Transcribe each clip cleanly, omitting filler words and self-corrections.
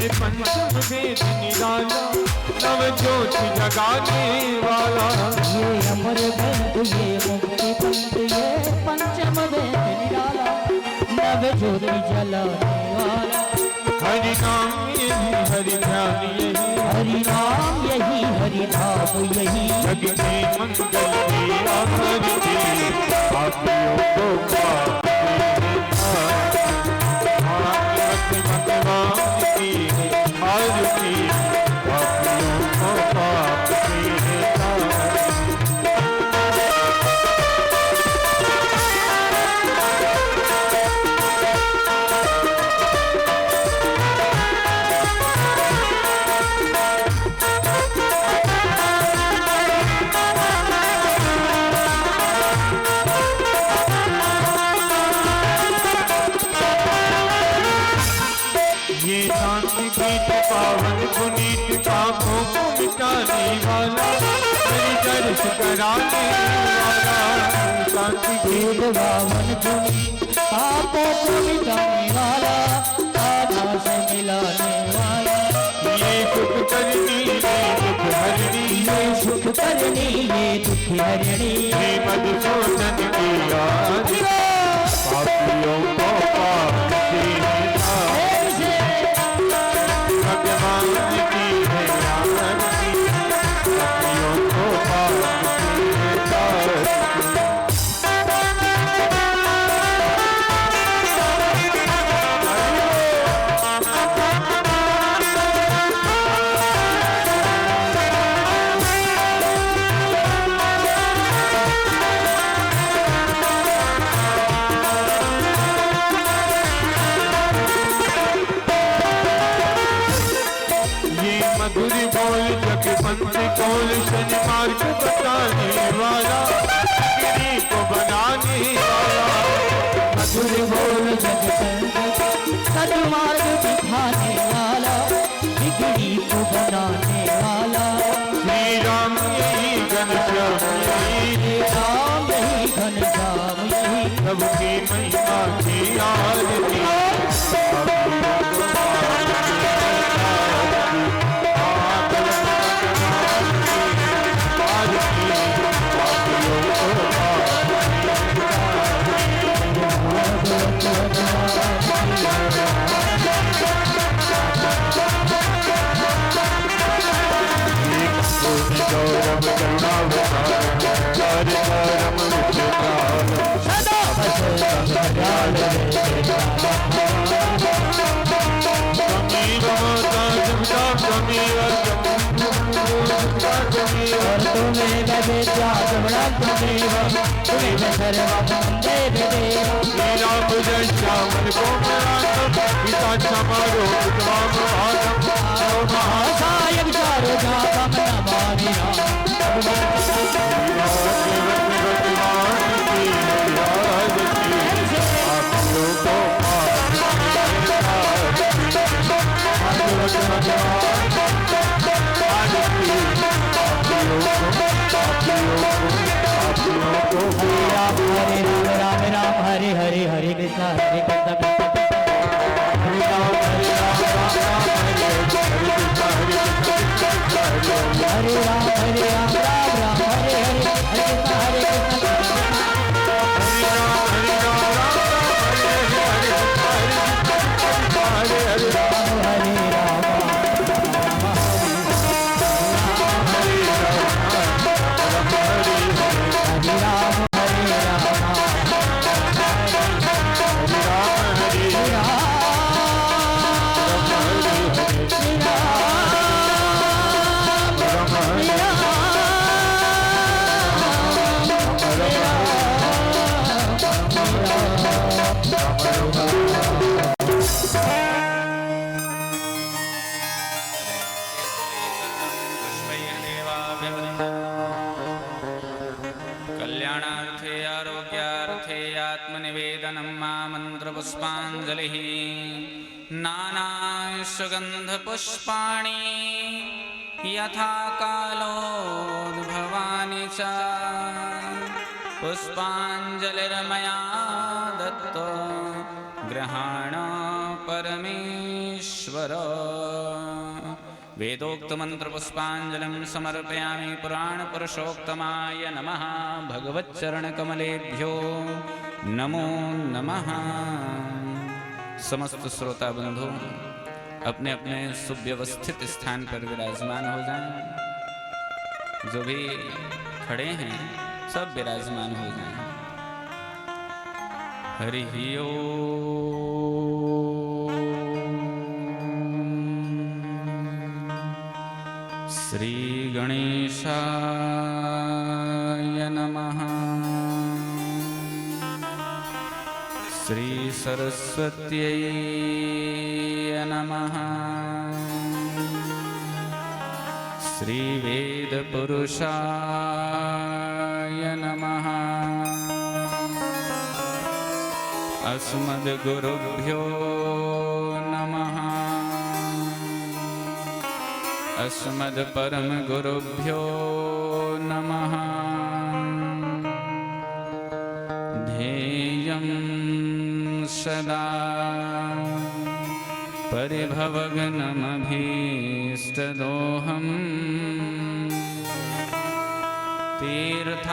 ये पंचम वेद निराला, नव ज्योति जगाने वाला। ये अमर ग्रंथ ये मुक्ति पंथ ये पंचम वेद निराला, नव ज्योति जलाने वाला। हरि नाम यही हरि ध्यान यही, हरि नाम यही हरि धाम यही, जग में मंगल की आरती, पापियों को पाप भगवान की आरती, पापियों को पाप देता। पावन पुनीत पापों को मिटाने वाला, मेरी दर्श कराने वाला। शांति वेद पावन पुनीत पापों को मिटाने वाला, आत्मा से मिलाने वाला। ये सुख करनी ये दुख हरणी, ये सुख करनी ये दुख हरणी, हे मधुसूदन की आरती, पापियों को पाप देता। भगवान की है आरती, पापियों को पाप देता। मधुर बोल जग पंथ कोल, शनि मार्ग बताने वाला, गिरी को बनाने वाला। मधुर बोल जग पंथ सन्मार्ग दिखाने वाला, बिगड़ी को बनाने वाला। श्री राम यही घनश्याम यही, श्री राम यही घनश्याम यही, सबकी महिमा की आरती, गौरव करुणावतार, हरि परम विचित्राल, सदा दयाल समीर माता जमता समीर तुम्हें विद्या जमना तुम्हें तुम्हें सर्वं देव देव। श्री राम जय श्यामल को पिता समारो उत्तम भागम, महासायक चारो जागम नमामि हरे राम राम हरे हरे हरे कृष्णा हरे कृष्णा हरे राम राम हरे हरे कृष्णा हरे कृष्णा हरे राम राम राम हरे हरे हरे कृष्णा हरे कृष्णा हरे हरे राम हरे राम कल्याणार्थे आरोग्यार्थे आत्मनिवेदनं मंत्रपुष्पाञ्जलिः नानासुगन्धपुष्पाणि यथा कालोद्भवानि च पुष्पाञ्जलिर्मया दत्तो ग्रहाण परमेश्वर ईश्वर वेदोक्तमन्त्रपुष्पाञ्जलिं समर्पयामि पुराणपुरुषोत्तमाय नमः भगवच्चरणकमलेभ्यो नमो नमः। समस्त श्रोता बंधु अपने अपने सुव्यवस्थित स्थान पर विराजमान हो जाएं। जो भी खड़े हैं सब विराजमान हो जाएं। हरि ओम। श्री गणेशाय नमः। श्री सरस्वत्यै नमः। श्री वेदपुरुषाय नमः। अस्मद्गुरुभ्यो नमः। अस्मद्परमगुरुभ्यो नमः। ध्येयं सदा परिभवग्नमभीष्टदोहम् तीर्थास्पदं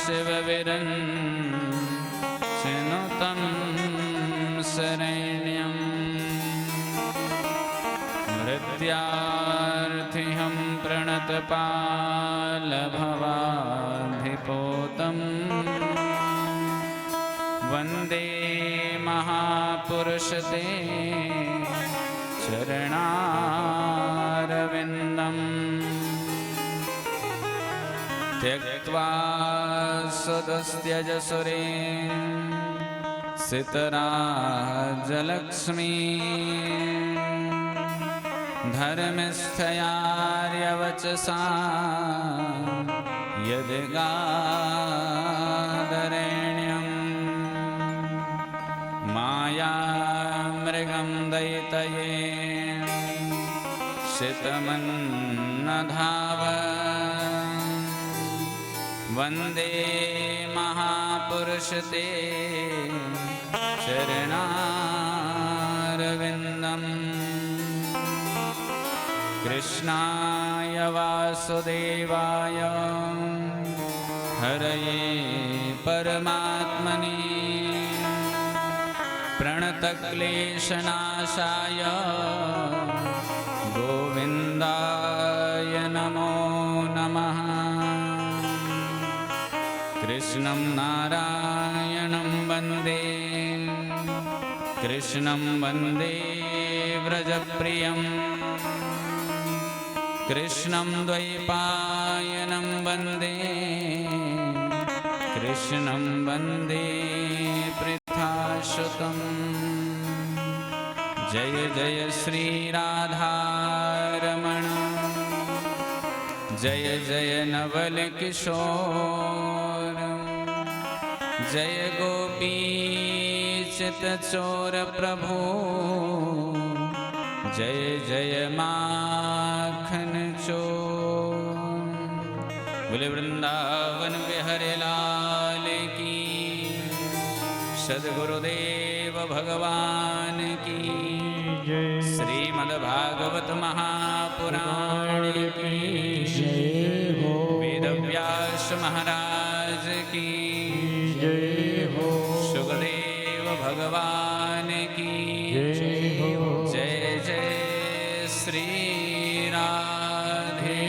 शिवविरञ्चिनुतं शरण्यं मृत्यार्थिहं प्रणतपालभवाधिपोतम् वन्दे महापुरुषते चरणारविन्दम् त्यक्त्वा सुदस्त्यजसुरे सितराजलक्ष्मी धर्मस्थयार्यवचसा यदिगादरेण्यम् मायामृगं दयितये शितमन्नधाव वन्दे महापुरुषते चरणारविन्दम् कृष्णाय वासुदेवाय हरये परमात्मने प्रणतक्लेशनाशाय गोविन्दाय नमो नमः। कृष्णं नारायणं वन्दे कृष्णं वन्दे व्रजप्रियं कृष्णं द्वैपायनं वन्दे कृष्णं वन्दे पृथाश्रुतम्। जय जय श्री राधारमण जय जय नवल किशोर जय गोपीचित चोर प्रभु जय जय माखन चोर। बोले वृंदावन बिहारी लाल की सद्गुरुदेव भगवान की जय। श्रीमद्भागवत महापुराण की जय हो। वेदव्यास महाराज की जय हो। सुखदेव भगवान की जय हो। जय जय श्री राधे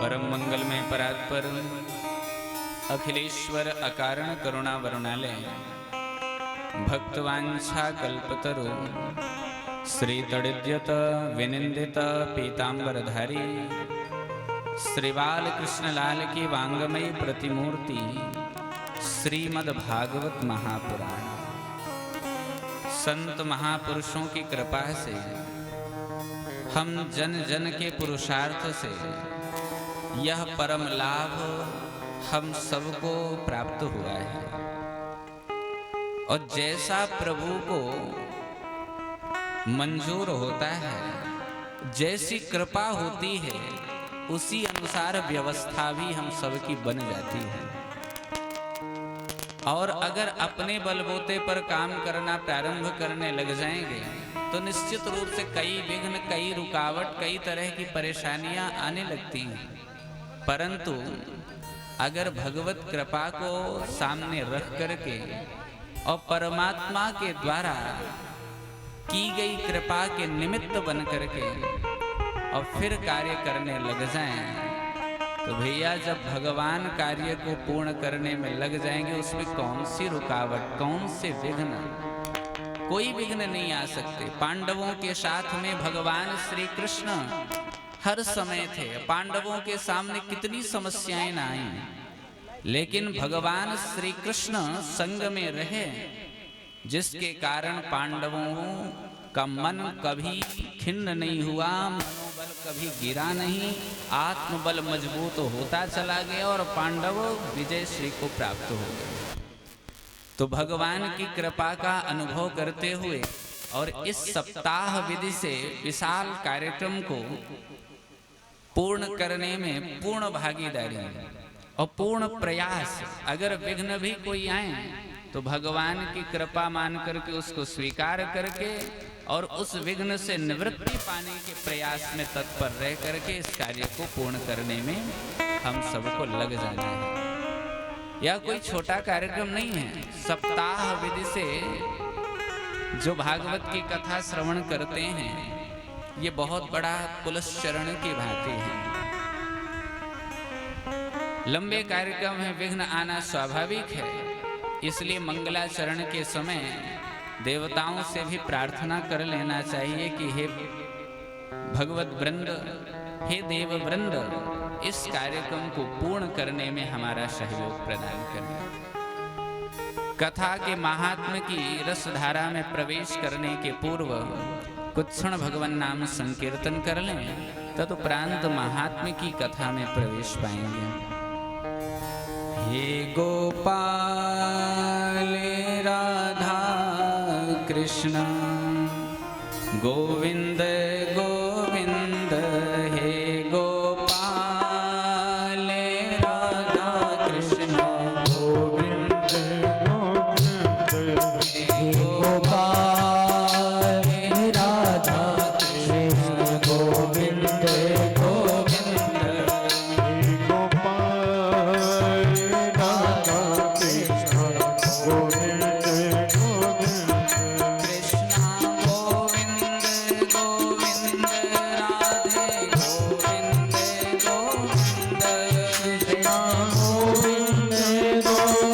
परम मंगल में परात्पर अखिलेश्वर अकारण करुणा वरुणालय भक्तवांछा कल्पतरु श्री तड़िद्यत विनिंदित पीतांबरधारी श्री बाल कृष्णलाल की वांगमयी प्रतिमूर्ति श्रीमद्भागवत महापुराण। संत महापुरुषों की कृपा से हम जन जन के पुरुषार्थ से यह परम लाभ हम सबको प्राप्त हुआ है। और जैसा प्रभु को मंजूर होता है, जैसी कृपा होती है, उसी अनुसार व्यवस्था भी हम सबकी बन जाती है। और अगर अपने बलबूते पर काम करना प्रारंभ करने लग जाएंगे तो निश्चित रूप से कई विघ्न, कई रुकावट, कई तरह की परेशानियां आने लगती हैं। परंतु अगर भगवत कृपा को सामने रख करके और परमात्मा के द्वारा की गई कृपा के निमित्त बन करके और फिर कार्य करने लग जाएं, तो भैया जब भगवान कार्य को पूर्ण करने में लग जाएंगे उसमें कौन सी रुकावट, कौन से विघ्न, कोई विघ्न नहीं आ सकते। पांडवों के साथ में भगवान श्री कृष्ण हर समय थे। पांडवों के सामने कितनी समस्याएं ना आई, लेकिन भगवान श्री कृष्ण संग में रहे, जिसके कारण पांडवों का मन कभी खिन्न नहीं हुआ, मनोबल कभी गिरा नहीं, आत्मबल मजबूत होता चला गया और पांडव विजय श्री को प्राप्त हो गए। तो भगवान की कृपा का अनुभव करते हुए और इस सप्ताह विधि से विशाल कार्यक्रम को पूर्ण करने में पूर्ण भागीदारी और पूर्ण प्रयास, अगर विघ्न भी कोई आए तो भगवान की कृपा मान करके उसको स्वीकार करके और उस विघ्न से निवृत्ति पाने के प्रयास में तत्पर रह करके इस कार्य को पूर्ण करने में हम सबको लग जाना है। यह कोई छोटा कार्यक्रम नहीं है। सप्ताह विधि से जो भागवत की कथा श्रवण करते हैं, ये बहुत बड़ा पुलश्चरण की भांति है। लंबे कार्यक्रम है, विघ्न आना स्वाभाविक है, इसलिए मंगलाचरण के समय देवताओं से भी प्रार्थना कर लेना चाहिए कि हे भगवत वृंद, हे देव वृंद, इस कार्यक्रम को पूर्ण करने में हमारा सहयोग प्रदान करें। कथा के महात्म्य की रसधारा में प्रवेश करने के पूर्व कुछ क्षण भगवान नाम संकीर्तन कर लें, तदुपरांत महात्म्य की कथा में प्रवेश पाएंगे। हे गोपाल राधा कृष्ण गोविंद गोविंद, हे गोपाल राधा कृष्ण गोविंद गोविंद, हे गोपाल राधा कृष्ण गोविंद गोविंद, हे गोपाल राधा कृष्ण गोविंद गोविंद, कृष्ण गोविंद गोविंद राधे गोविंद गोविंद, कृष्ण गोविंद गोविंद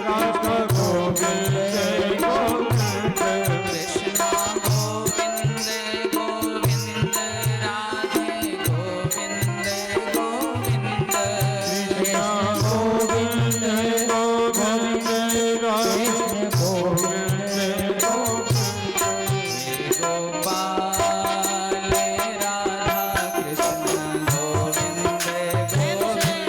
राधा गोविंद गोविंद, कृष्ण गोविंद गोविंद राधे गोविंद गोविंद, कृष्ण गोविंद गोविंद राधे गोविंद गोविंद, हे गोपाल राधा कृष्ण गोविंद गोविंद।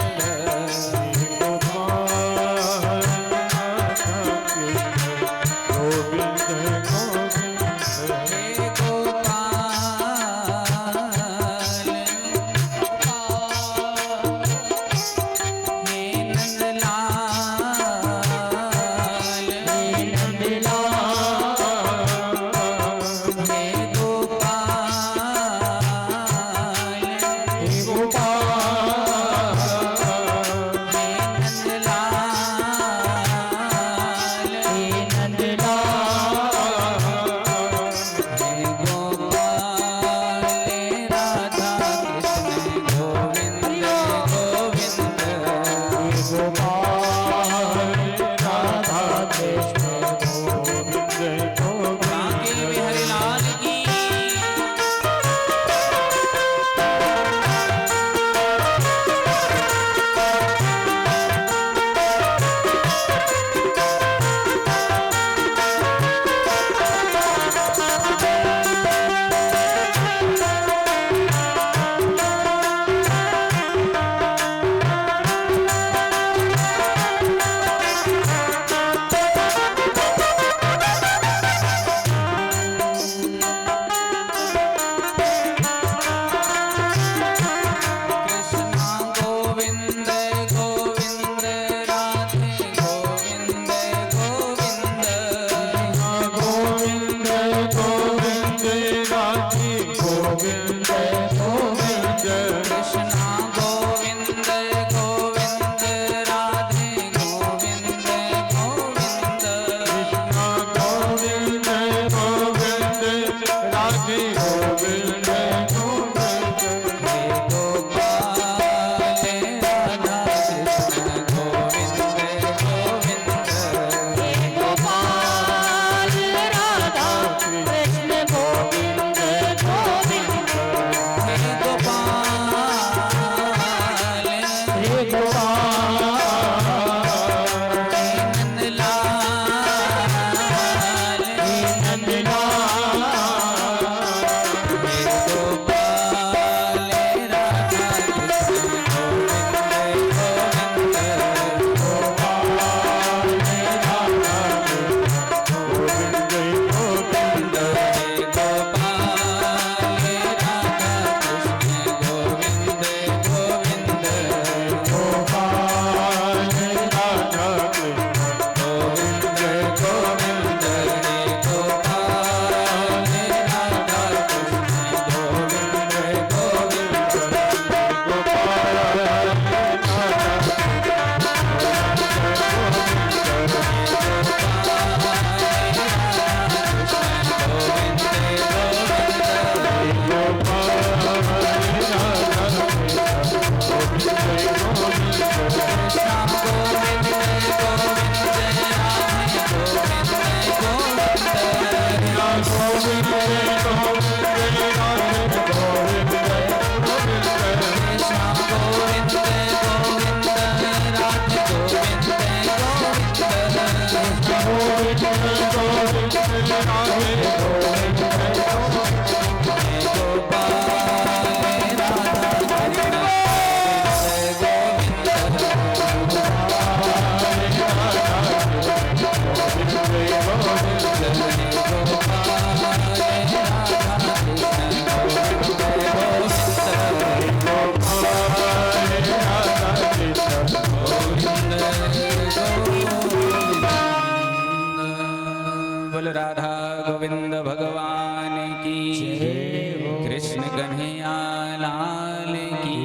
बोल राधा गोविंद भगवान की जय हो। कृष्ण कन्हैया लाल की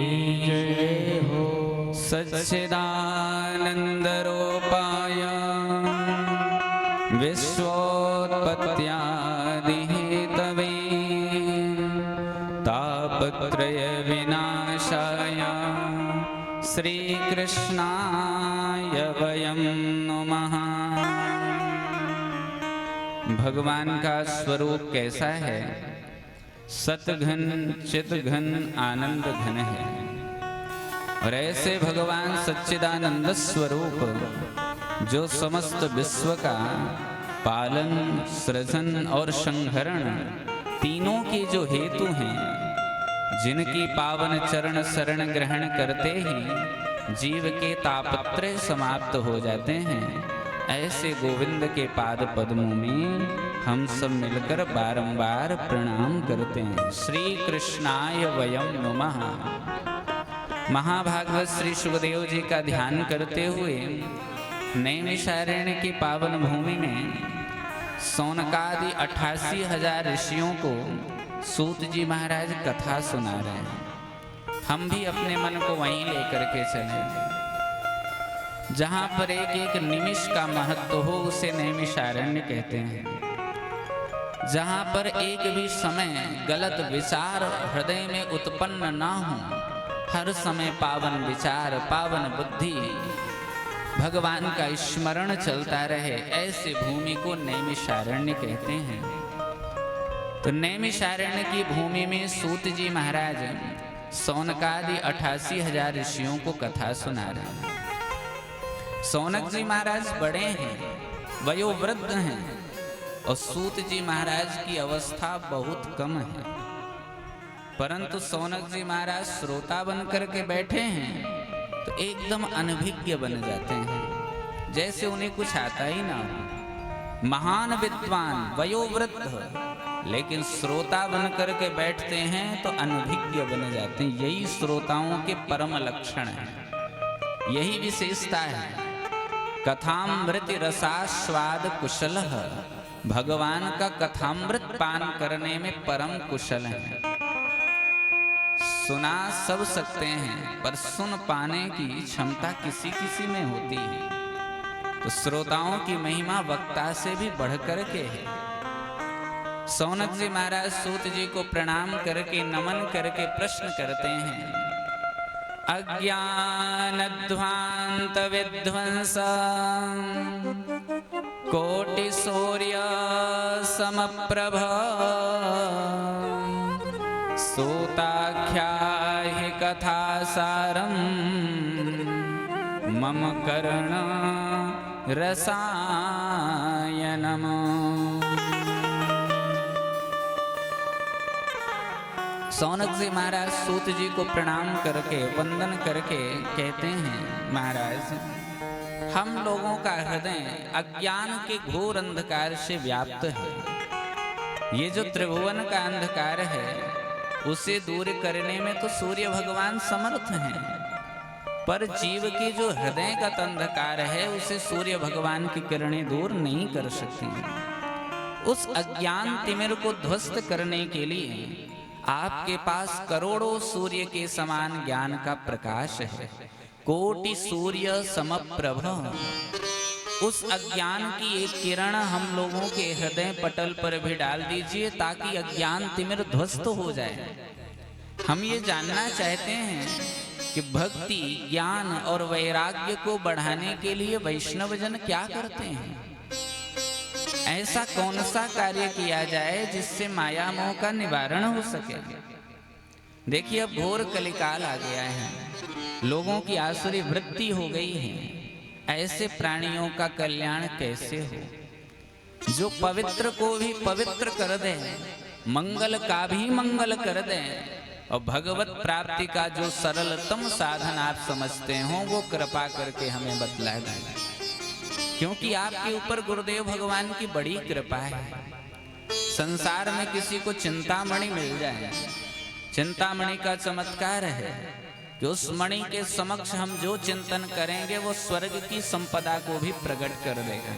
जय हो। सच्चिदानंद रूपाय विश्वोत्पत्त्यादि हेतवे तापत्रय विनाशाय श्री कृष्णाय वयं नमः। भगवान का स्वरूप कैसा है? सतघन चितघन आनंद घन है। और ऐसे भगवान सच्चिदानंद स्वरूप जो समस्त विश्व का पालन, सृजन और संहरण तीनों के जो हेतु हैं, जिनकी पावन चरण शरण ग्रहण करते ही जीव के तापत्रय समाप्त हो जाते हैं, ऐसे गोविंद के पाद पद्मों में हम सब मिलकर बारंबार प्रणाम करते हैं। श्री कृष्णाय वयं नमः। महाभागवत श्री सुखदेव जी का ध्यान करते हुए नैमिषारण्य की पावन भूमि में सौनकादि 88,000 ऋषियों को सूत जी महाराज कथा सुना रहे हैं। हम भी अपने मन को वहीं लेकर के चले, जहां पर एक एक निमिष का महत्व हो उसे नैमिषारण्य कहते हैं। जहां पर एक भी समय गलत विचार हृदय में उत्पन्न ना हो, हर समय पावन विचार, पावन बुद्धि, भगवान का स्मरण चलता रहे, ऐसे भूमि को नैमिषारण्य कहते हैं। तो नैमिषारण्य की भूमि में सूत जी महाराज सौनकादि 88,000 ऋषियों को कथा सुना रहे हैं। सौनक जी महाराज बड़े हैं, वयोवृद्ध हैं, और सूत जी महाराज की अवस्था बहुत कम है, परंतु सौनक जी महाराज श्रोता बन करके बैठे हैं तो एकदम अनभिज्ञ बन जाते हैं, जैसे उन्हें कुछ आता ही ना हो। महान विद्वान वयोवृद्ध, लेकिन श्रोता बन करके बैठते हैं तो अनभिज्ञ बन जाते हैं। यही श्रोताओं के परम लक्षण है, यही विशेषता है। कथामृत रसास्वाद कुशल, भगवान का कथामृत पान करने में परम कुशल है। सुना सब सकते हैं, पर सुन पाने की क्षमता किसी किसी में होती है। तो श्रोताओं की महिमा वक्ता से भी बढ़कर के है। सौनक जी महाराज सूत जी को प्रणाम करके, नमन करके प्रश्न करते हैं। अज्ञानध्वांत विध्वंस कोटि सूर्य समप्रभ सूताख्याहि कथा सारम मम कर्ण रसायनम। सौनक जी महाराज सूत जी को प्रणाम करके, वंदन करके कहते हैं, महाराज हम लोगों का हृदय अज्ञान के घोर अंधकार से व्याप्त है। ये जो त्रिभुवन का अंधकार है उसे दूर करने में तो सूर्य भगवान समर्थ हैं, पर जीव के जो हृदय का अंधकार है उसे सूर्य भगवान की किरणें दूर नहीं कर सकती। उस अज्ञान तिमिर को ध्वस्त करने के लिए आपके पास करोड़ों सूर्य के समान ज्ञान का प्रकाश है। कोटि सूर्य समप्रभ, उस अज्ञान की एक किरण हम लोगों के हृदय पटल पर भी डाल दीजिए ताकि अज्ञान तिमिर ध्वस्त हो जाए। हम ये जानना चाहते हैं कि भक्ति, ज्ञान और वैराग्य को बढ़ाने के लिए वैष्णवजन क्या करते हैं। ऐसा कौन सा कार्य किया जाए जिससे माया मोह का निवारण हो सके। देखिए, अब घोर कलिकाल आ गया है, लोगों की आसुरी वृत्ति हो गई है। ऐसे प्राणियों का कल्याण कैसे हो? जो पवित्र को भी पवित्र कर दे, मंगल का भी मंगल कर दे, और भगवत प्राप्ति का जो सरलतम साधन आप समझते हो वो कृपा करके हमें बतला दें, क्योंकि आपके ऊपर गुरुदेव भगवान की बड़ी कृपा है। संसार में किसी को चिंतामणि मिल जाए, चिंतामणि का चमत्कार है कि उस मणि के समक्ष हम जो चिंतन करेंगे वो स्वर्ग की संपदा को भी प्रकट कर देगा।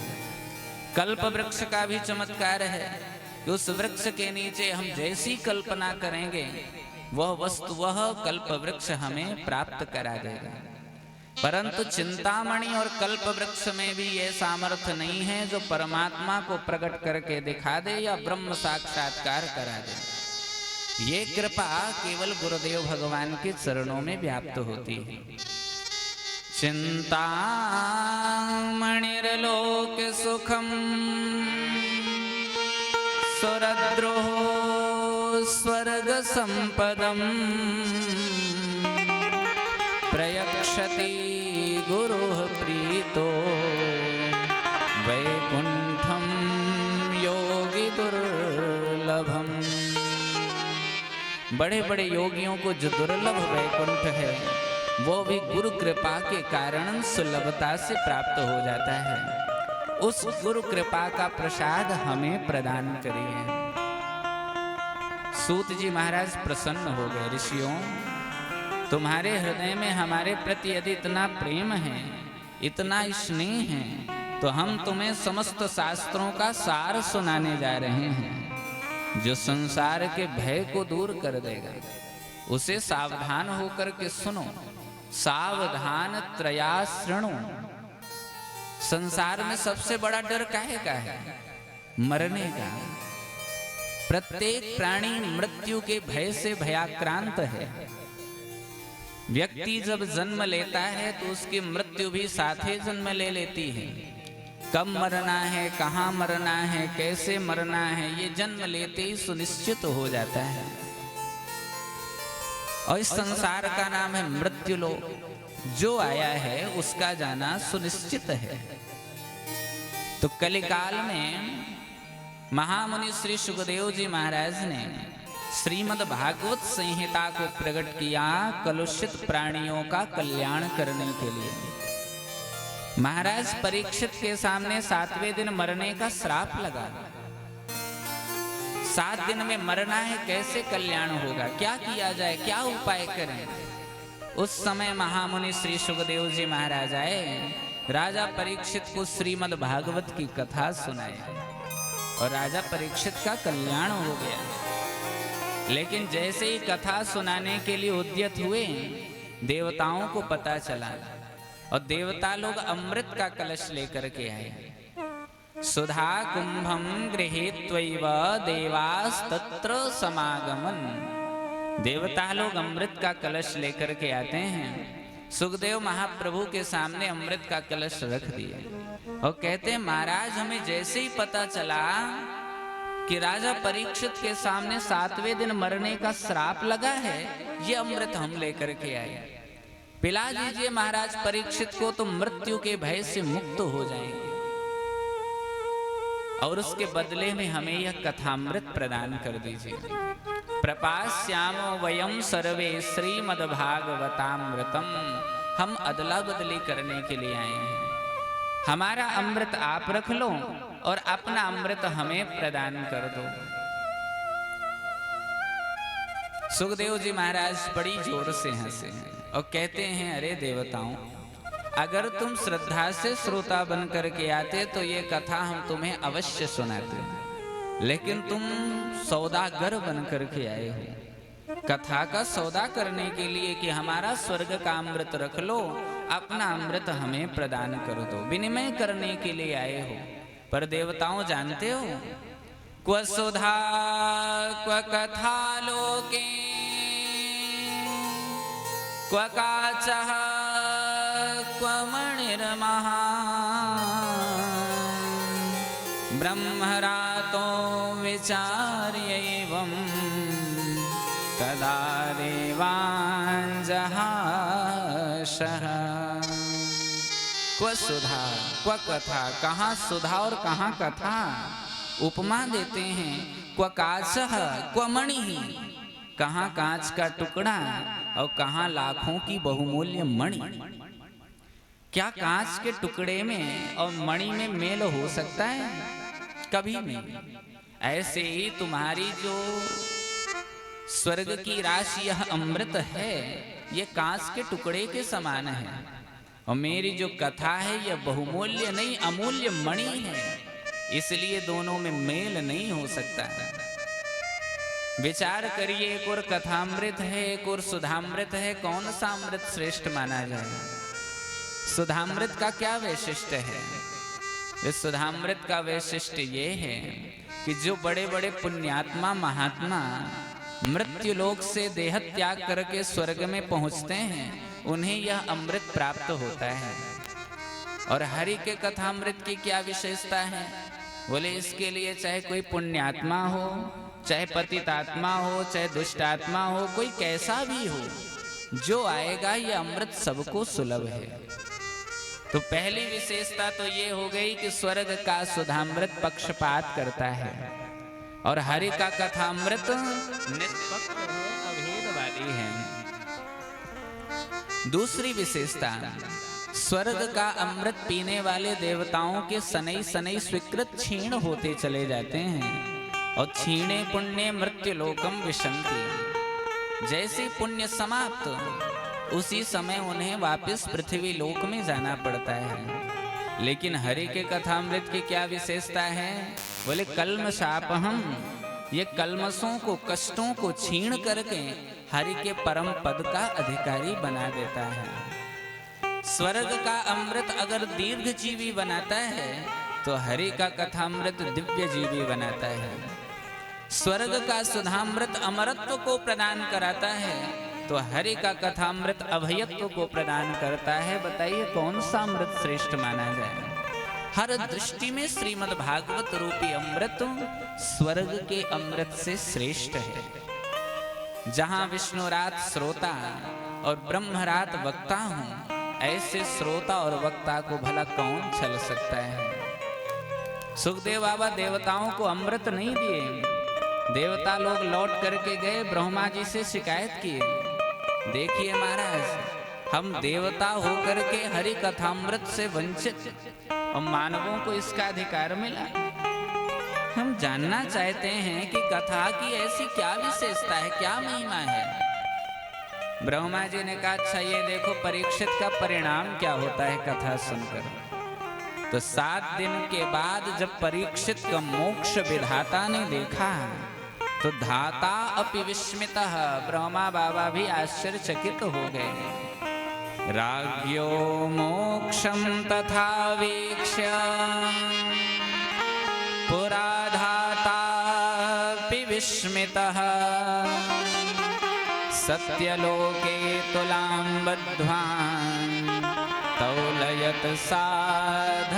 कल्प वृक्ष का भी चमत्कार है कि उस वृक्ष के नीचे हम जैसी कल्पना करेंगे वह वस्तु, वह कल्प वृक्ष हमें प्राप्त करा देगा। परंतु चिंतामणि और कल्प वृक्ष में भी ये सामर्थ्य नहीं है जो परमात्मा को प्रकट करके दिखा दे या ब्रह्म साक्षात्कार करा दे। ये कृपा केवल गुरुदेव भगवान के चरणों में व्याप्त होती है। चिंतामणिर्लोक सुखम सुरद्रोह स्वर्ग संपदम प्रयक्षति गुरुः प्रीतो वैकुंठम योगी दुर्लभम। बड़े बड़े योगियों को जो दुर्लभ वैकुंठ है वो भी गुरु कृपा के कारण सुलभता से प्राप्त हो जाता है। उस गुरु कृपा का प्रसाद हमें प्रदान करिए। सूत जी महाराज प्रसन्न हो गए। ऋषियों, तुम्हारे हृदय में हमारे प्रति यदि इतना प्रेम है, इतना स्नेह है, तो हम तुम्हें समस्त शास्त्रों का सार सुनाने जा रहे हैं जो संसार के भय को दूर कर देगा। उसे सावधान होकर के सुनो। सावधान त्रया शृणु। संसार में सबसे बड़ा डर काहे का है? मरने का। प्रत्येक प्राणी मृत्यु के भय से भयाक्रांत है। व्यक्ति जब जन्म लेता है तो उसकी मृत्यु भी साथ ही जन्म ले लेती है। कब मरना है, कहाँ मरना है, कैसे मरना है, ये जन्म लेते ही सुनिश्चित हो जाता है। और इस संसार का नाम है मृत्यु लोक। जो आया है उसका जाना सुनिश्चित है। तो कलिकाल में महामुनि श्री सुखदेव जी महाराज ने श्रीमद् भागवत संहिता को प्रकट किया कलुषित प्राणियों का कल्याण करने के लिए। महाराज परीक्षित के सामने 7वें दिन मरने का श्राप लगा। 7 दिन में मरना है, कैसे कल्याण होगा, क्या किया जाए, क्या उपाय करें? उस समय महामुनि श्री सुखदेव जी महाराज आए, राजा परीक्षित को श्रीमद् भागवत की कथा सुनाई और राजा परीक्षित का कल्याण हो गया। लेकिन जैसे ही कथा सुनाने के लिए उद्यत हुए, देवताओं को पता चला और देवता लोग अमृत का कलश लेकर के आए। सुधा कुंभम गृहीत्वैव देवास्तत्र समागमन। देवता लोग अमृत का कलश लेकर के आते हैं। सुखदेव महाप्रभु के सामने अमृत का कलश रख दिया और कहते हैं, महाराज हमें जैसे ही पता चला कि राजा परीक्षित के सामने 7वें दिन मरने का श्राप लगा है, ये अमृत हम लेकर के आए। पिला दीजिए महाराज परीक्षित को, तो मृत्यु के भय से मुक्त हो जाएंगे और उसके बदले में हमें यह कथामृत प्रदान कर दीजिए। प्रपास्यामो वयम सर्वे श्रीमद्भागवतामृतम। हम अदला बदली करने के लिए आए हैं। हमारा अमृत आप रख लो और अपना अमृत हमें प्रदान कर दो। सुखदेव जी महाराज बड़ी जोर से हंसे और कहते हैं, अरे देवताओं, अगर तुम श्रद्धा से श्रोता बन करके आते तो ये कथा हम तुम्हें अवश्य सुनाते, लेकिन तुम सौदागर बन करके आए हो कथा का सौदा करने के लिए कि हमारा स्वर्ग का अमृत रख लो, अपना अमृत हमें प्रदान कर दो, विनिमय करने के लिए आए हो। पर देवताओं जानते हो, क्व सुधा क्व कथा लोके क्व काचः क्व मणिर्महा ब्रह्मरातो विचार्यैवं तदा देवान् जहाशः। क्व सुधा क्व कथा, कहाँ सुधा और कहाँ कथा। उपमा देते हैं, क्व काचः क्व मणि, कहाँ कांच का टुकड़ा और कहाँ लाखों की बहुमूल्य मणि। क्या कांच के टुकड़े में और मणि में मेल हो सकता है? कभी नहीं। ऐसे ही तुम्हारी जो स्वर्ग की राशि यह अमृत है, ये कांच के टुकड़े के समान है, और मेरी जो कथा है यह बहुमूल्य नहीं अमूल्य मणि है। इसलिए दोनों में मेल नहीं हो सकता। विचार करिए, एक और कथामृत है, एक और सुधामृत है, कौन सा अमृत श्रेष्ठ माना जाए? सुधामृत का क्या वैशिष्ट्य है? इस सुधामृत का वैशिष्ट्य ये है कि जो बड़े बड़े पुण्यात्मा महात्मा मृत्यु लोक से देह त्याग करके स्वर्ग में पहुंचते हैं, उन्हें यह अमृत प्राप्त होता है। और हरि के कथामृत की क्या विशेषता है? बोले इसके लिए चाहे कोई पुण्यात्मा हो, चाहे पतितात्मा हो, चाहे दुष्टात्मा हो, कोई कैसा भी हो, जो आएगा ये अमृत सबको सुलभ है। तो पहली विशेषता तो ये हो गई कि स्वर्ग का सुधामृत पक्षपात करता है और हरि का कथामृत निष्पक्ष है, अभेदवादी है। दूसरी विशेषता, स्वर्ग का अमृत पीने वाले देवताओं के सनई सनई स्वीकृत क्षीण होते चले जाते हैं और क्षीणे पुण्य मृत्यु लोकम विशंति। जैसे पुण्य समाप्त उसी समय उन्हें वापस पृथ्वी लोक में जाना पड़ता है। लेकिन हरि के कथामृत की क्या विशेषता है? बोले कल्मषापहम, ये कल्मषों को, कष्टों को छीण करके हरि के परम पद का अधिकारी बना देता है। स्वर्ग का अमृत अगर दीर्घ जीवी बनाता है तो हरि का कथामृत दिव्य जीवी बनाता है। स्वर्ग का सुधामृत अमरत्व को प्रदान कराता है तो हरि का कथामृत अभयत्व को प्रदान करता है। बताइए कौन सा अमृत श्रेष्ठ माना जाए? हर दृष्टि में श्रीमद् भागवत रूपी अमृत स्वर्ग के अमृत से श्रेष्ठ है। जहां विष्णुरात श्रोता और ब्रह्मरात वक्ता हूं, ऐसे श्रोता और वक्ता को भला कौन छल सकता है? सुखदेव बाबा देवताओं को अमृत नहीं दिए। देवता लोग लौट करके गए, ब्रह्मा जी से शिकायत किए, देखिए महाराज, हम देवता होकर के हरि कथामृत से वंचित और मानवों को इसका अधिकार मिला। हम जानना चाहते हैं कि कथा की ऐसी क्या विशेषता है, क्या महिमा है? ब्रह्मा जी ने कहा, अच्छा ये देखो परीक्षित का परिणाम क्या होता है कथा सुनकर। तो 7 दिन के बाद जब परीक्षित का मोक्ष विधाता ने देखा तो धाता अपि विस्मितः, ब्रह्मा बाबा भी आश्चर्यचकित हो गए। राज्ञो मोक्षं तथा वीक्ष्य पुरा धातापि विस्मितः सत्यलोके तुलां बद्ध्वान् तौलयत साधनान्यजः।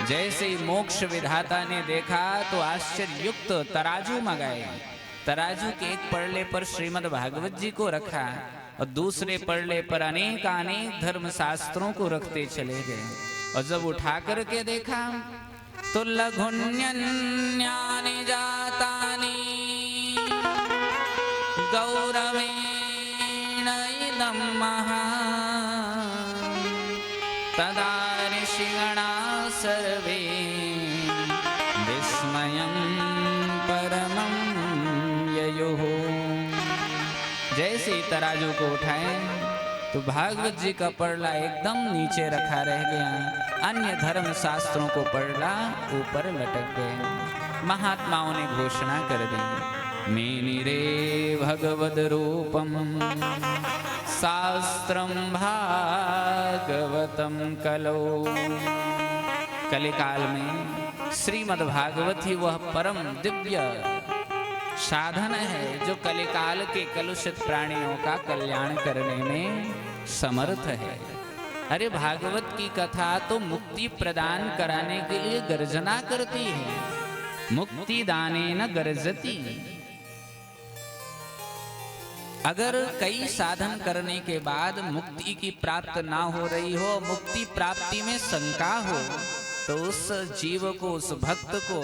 जैसे ही मोक्ष विधाता ने देखा तो आश्चर्ययुक्त तराजू मंगाए। तराजू के एक पड़ले पर श्रीमद् भागवत जी को रखा और दूसरे पड़ले पर अनेक धर्म शास्त्रों को रखते चले गए। और जब उठा करके देखा तो लघुन्यन्यानि जातानि गौरवेण इदं महान् तदा ऋषिगणा सर्वे विस्मयं परमं ययुः। जैसे तराजू को उठाए तो भागवत जी का पड़ला एकदम नीचे रखा रह गया, अन्य धर्म शास्त्रों को पड़ला ऊपर लटक गए। महात्माओं ने घोषणा कर दी, मेनिरे भगवद रूपम शास्त्रम भागवतम कलो। कलिकाल में श्रीमद् भागवत ही वह परम दिव्य साधन है जो कलिकाल के कलुषित प्राणियों का कल्याण करने में समर्थ है। अरे भागवत की कथा तो मुक्ति प्रदान कराने के लिए गर्जना करती है, मुक्ति दाने न गर्जती। अगर कई साधन करने के बाद मुक्ति की प्राप्त ना हो रही हो, मुक्ति प्राप्ति में शंका हो, तो उस जीव को, उस भक्त को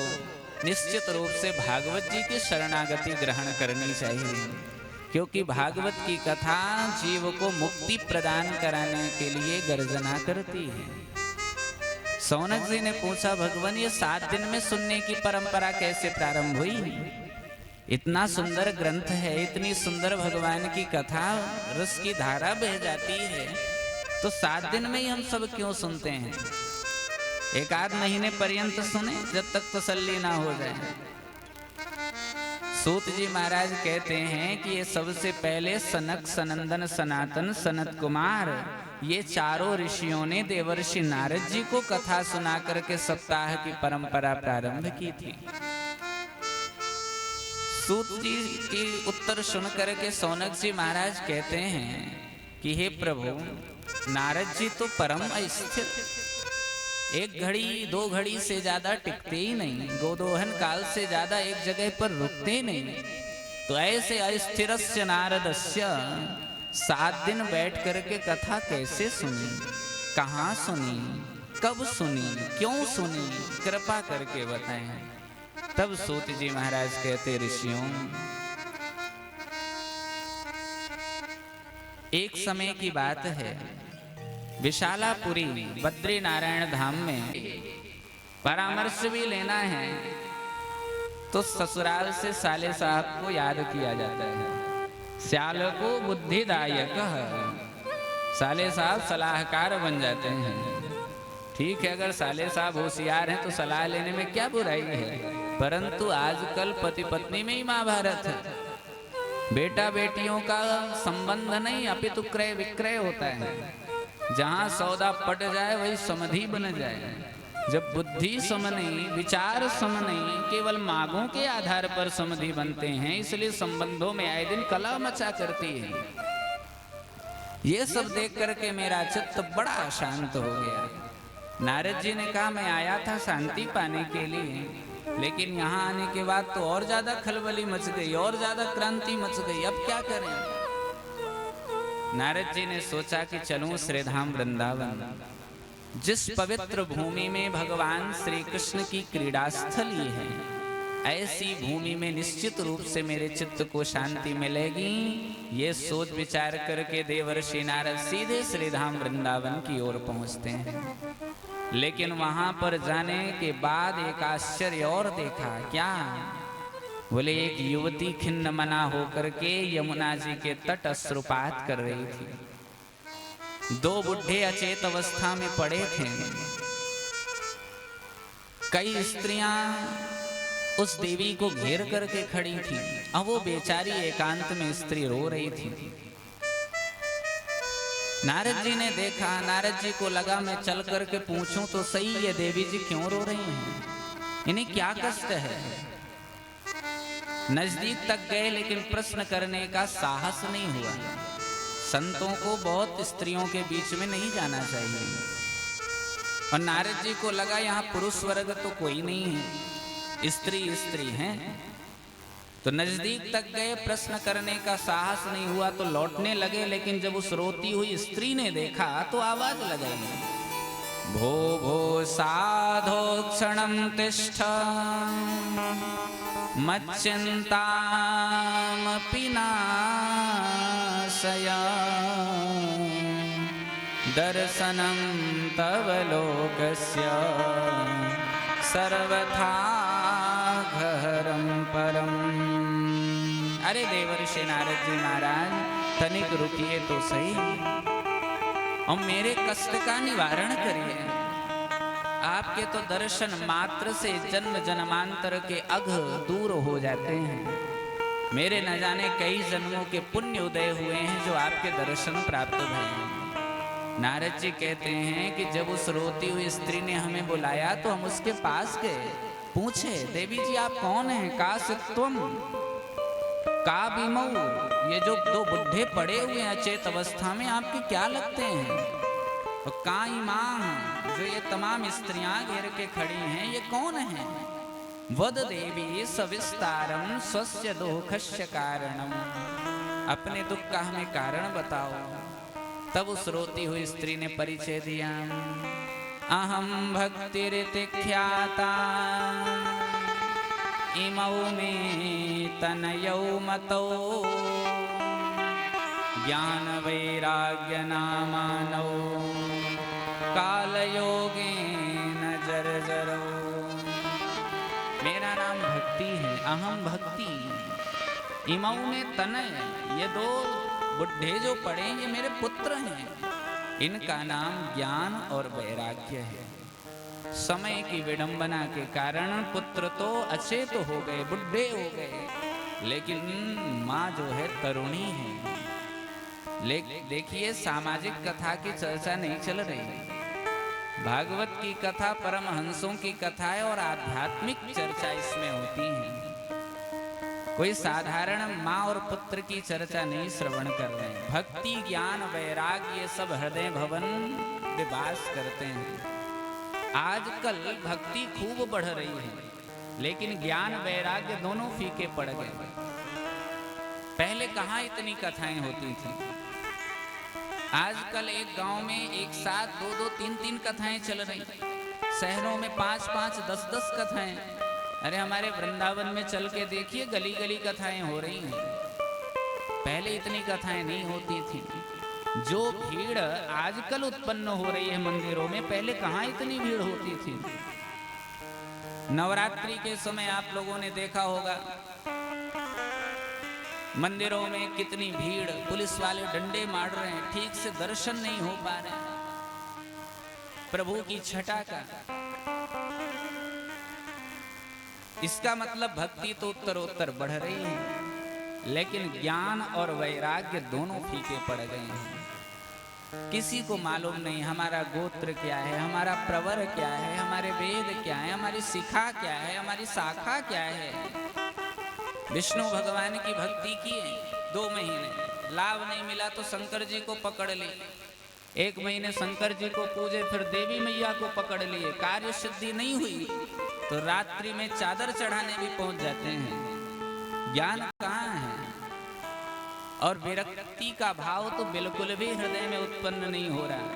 निश्चित रूप से भागवत जी की शरणागति ग्रहण करनी चाहिए, क्योंकि भागवत की कथा जीव को मुक्ति प्रदान कराने के लिए गर्जना करती है। सौनक जी ने पूछा, भगवान ये 7 दिन में सुनने की परंपरा कैसे प्रारंभ हुई? इतना सुंदर ग्रंथ है, इतनी सुंदर भगवान की कथा, रस की धारा बह जाती है, तो 7 दिन में ही हम सब क्यों सुनते हैं? एक आध महीने पर्यंत सुने जब तक तसल्ली ना हो जाए। सूत जी महाराज कहते हैं कि ये सबसे पहले सनक, सनंदन, सनातन, सनत कुमार, ये चारों ऋषियों ने देवर्षि नारद जी को कथा सुना करके सप्ताह की परंपरा प्रारंभ की थी। सूत जी की उत्तर सुन करके सौनक जी महाराज कहते हैं कि हे प्रभु, नारद जी तो परम अस्थिर, 1 घड़ी 2 घड़ी से ज्यादा टिकते ही नहीं, गोदोहन काल से ज्यादा एक जगह पर रुकते नहीं। तो ऐसे अस्थिरस्य नारदस्य 7 दिन बैठ करके कथा कैसे सुनी, कहाँ सुनी, कब सुनी, क्यों सुनी, कृपा करके बताएं। तब सूत जी महाराज कहते, ऋषियों, एक समय की बात है, विशालापुरी बद्री नारायण धाम में परामर्श भी लेना है तो ससुराल से साले साहब को याद किया जाता है। स्याल को बुद्धिदायक, साले साहब सलाहकार बन जाते हैं। ठीक है, अगर साले साहब होशियार हैं तो सलाह लेने में क्या बुराई है, परंतु आजकल पति पत्नी में ही महाभारत है। बेटा बेटियों का संबंध नहीं, अपितु क्रय विक्रय होता है। जहां सौदा पट जाए वही समधि बन जाए। जब बुद्धि सम नहीं, विचार सम नहीं, केवल मांगों के आधार पर समधि बनते हैं, इसलिए संबंधों में आए दिन कला मचा करती है। ये सब देख करके मेरा चित्त बड़ा अशांत हो गया। नारद जी ने कहा, मैं आया था शांति पाने के लिए, लेकिन यहाँ आने के बाद तो और ज्यादा खलबली मच गई, और ज्यादा क्रांति मच गई, अब क्या करें? नारद जी ने सोचा कि चलूं श्रीधाम वृंदावन, जिस पवित्र भूमि में भगवान श्री कृष्ण की क्रीड़ा स्थली है, ऐसी भूमि में निश्चित रूप से मेरे चित्त को शांति मिलेगी। ये सोच विचार करके देवर्षि नारद सीधे श्रीधाम वृंदावन की ओर पहुंचते हैं। लेकिन वहां पर जाने के बाद एक आश्चर्य और देखा। क्या? बोले, एक युवती खिन्न मना होकर के यमुना जी के तट अश्रुपात कर रही थी। 2 बुढ़े अचेत अवस्था में पड़े थे। कई स्त्रियां उस देवी को घेर करके खड़ी थी। अब वो बेचारी एकांत में स्त्री रो रही थी। नारद जी ने देखा, नारद जी को लगा मैं चल करके पूछूं तो सही, ये देवी जी क्यों रो रही हैं, इन्हें क्या कष्ट है। नजदीक तक गए लेकिन प्रश्न करने का साहस नहीं हुआ। संतों को बहुत स्त्रियों के बीच में नहीं जाना चाहिए। और नारद जी को लगा यहाँ पुरुष वर्ग तो कोई नहीं है, स्त्री स्त्री हैं। तो नजदीक तक गए, प्रश्न करने का साहस नहीं हुआ तो लौटने लगे। लेकिन जब उस रोती हुई स्त्री ने देखा तो आवाज लगाई, भो भो साधो क्षणं तिष्ठ मच्चिंतामपि नाशय दर्शनं तव लोकस्य सर्वथा घरं परम। अरे देवर्षि नारद जी महाराज, तनिक रुकिए तो सही और मेरे कष्ट का निवारण करिए। आपके तो दर्शन मात्र से जन्म जन्मांतर के अघ दूर हो जाते हैं। मेरे न जाने कई जन्मों के पुण्य उदय हुए हैं जो आपके दर्शन प्राप्त हुए। नारद जी कहते हैं कि जब उस रोती हुई स्त्री ने हमें बुलाया तो हम उसके पास गए, पूछे, देवी जी आप कौन हैं? का सित्वम का बीमऊ, ये जो 2 बुढ़े पड़े हुए हैं अचेत अवस्था में, आपके क्या लगते हैं? और का इमाम, जो ये तमाम स्त्रियां घेर के खड़ी हैं, ये कौन हैं? वद देवी सविस्तारम स्वस्य दुःखस्य कारणम, अपने दुख का हमें कारण बताओ। तब उस रोती हुई स्त्री ने परिचय दिया, अहम भक्तिरिति ख्याता इमौ में तनयौ मतौ ज्ञान वैराग्य नामानौ कालयोगेन जर्जरौ। मेरा नाम भक्ति है, अहम भक्ति। इमौ में तनय, ये 2 बुढ़े जो पड़े ये मेरे पुत्र हैं। इनका नाम ज्ञान और वैराग्य है। समय की विडंबना के कारण पुत्र तो अचेत हो गए, बुढ़े हो गए, लेकिन माँ जो है तरुणी है। देखिए, सामाजिक कथा की चर्चा नहीं चल रही, भागवत की कथा, परमहंसों की कथा है और आध्यात्मिक चर्चा इसमें होती है। कोई साधारण माँ और पुत्र की चर्चा नहीं श्रवण कर रहे हैं। भक्ति, ज्ञान, वैराग्य ये सब हृदय भवन निवास करते हैं। आजकल भक्ति खूब बढ़ रही है, लेकिन ज्ञान वैराग्य दोनों फीके पड़ गए। पहले कहाँ इतनी कथाएं होती थी। आजकल एक गांव में एक साथ 2-2, 3-3 कथाएं चल रही, शहरों में 5-5, 10-10 कथाएं। अरे हमारे वृंदावन में चल के देखिए, गली गली कथाएं हो रही हैं। पहले इतनी कथाएं नहीं होती थी। जो भीड़ आजकल उत्पन्न हो रही है मंदिरों में, पहले कहाँ इतनी भीड़ होती थी। नवरात्रि के समय आप लोगों ने देखा होगा, मंदिरों में कितनी भीड़, पुलिस वाले डंडे मार रहे हैं, ठीक से दर्शन नहीं हो पा रहे हैं प्रभु की छटा का। इसका मतलब भक्ति तो उत्तरोत्तर बढ़ रही है, लेकिन ज्ञान और वैराग्य दोनों फीके पड़ गए हैं। किसी को मालूम नहीं हमारा गोत्र क्या है, हमारा प्रवर क्या है, हमारे वेद क्या है, हमारी शिखा क्या है, हमारी शाखा क्या है। विष्णु भगवान की भक्ति किए 2 महीने, लाभ नहीं मिला तो शंकर जी को पकड़ लिए। 1 महीने शंकर जी को पूजे, फिर देवी मैया को पकड़ लिए। कार्य सिद्धि नहीं हुई तो रात्रि में चादर चढ़ाने भी पहुंच जाते हैं। ज्ञान कहाँ है? और विरक्ति का भाव तो बिल्कुल भी हृदय में उत्पन्न नहीं हो रहा।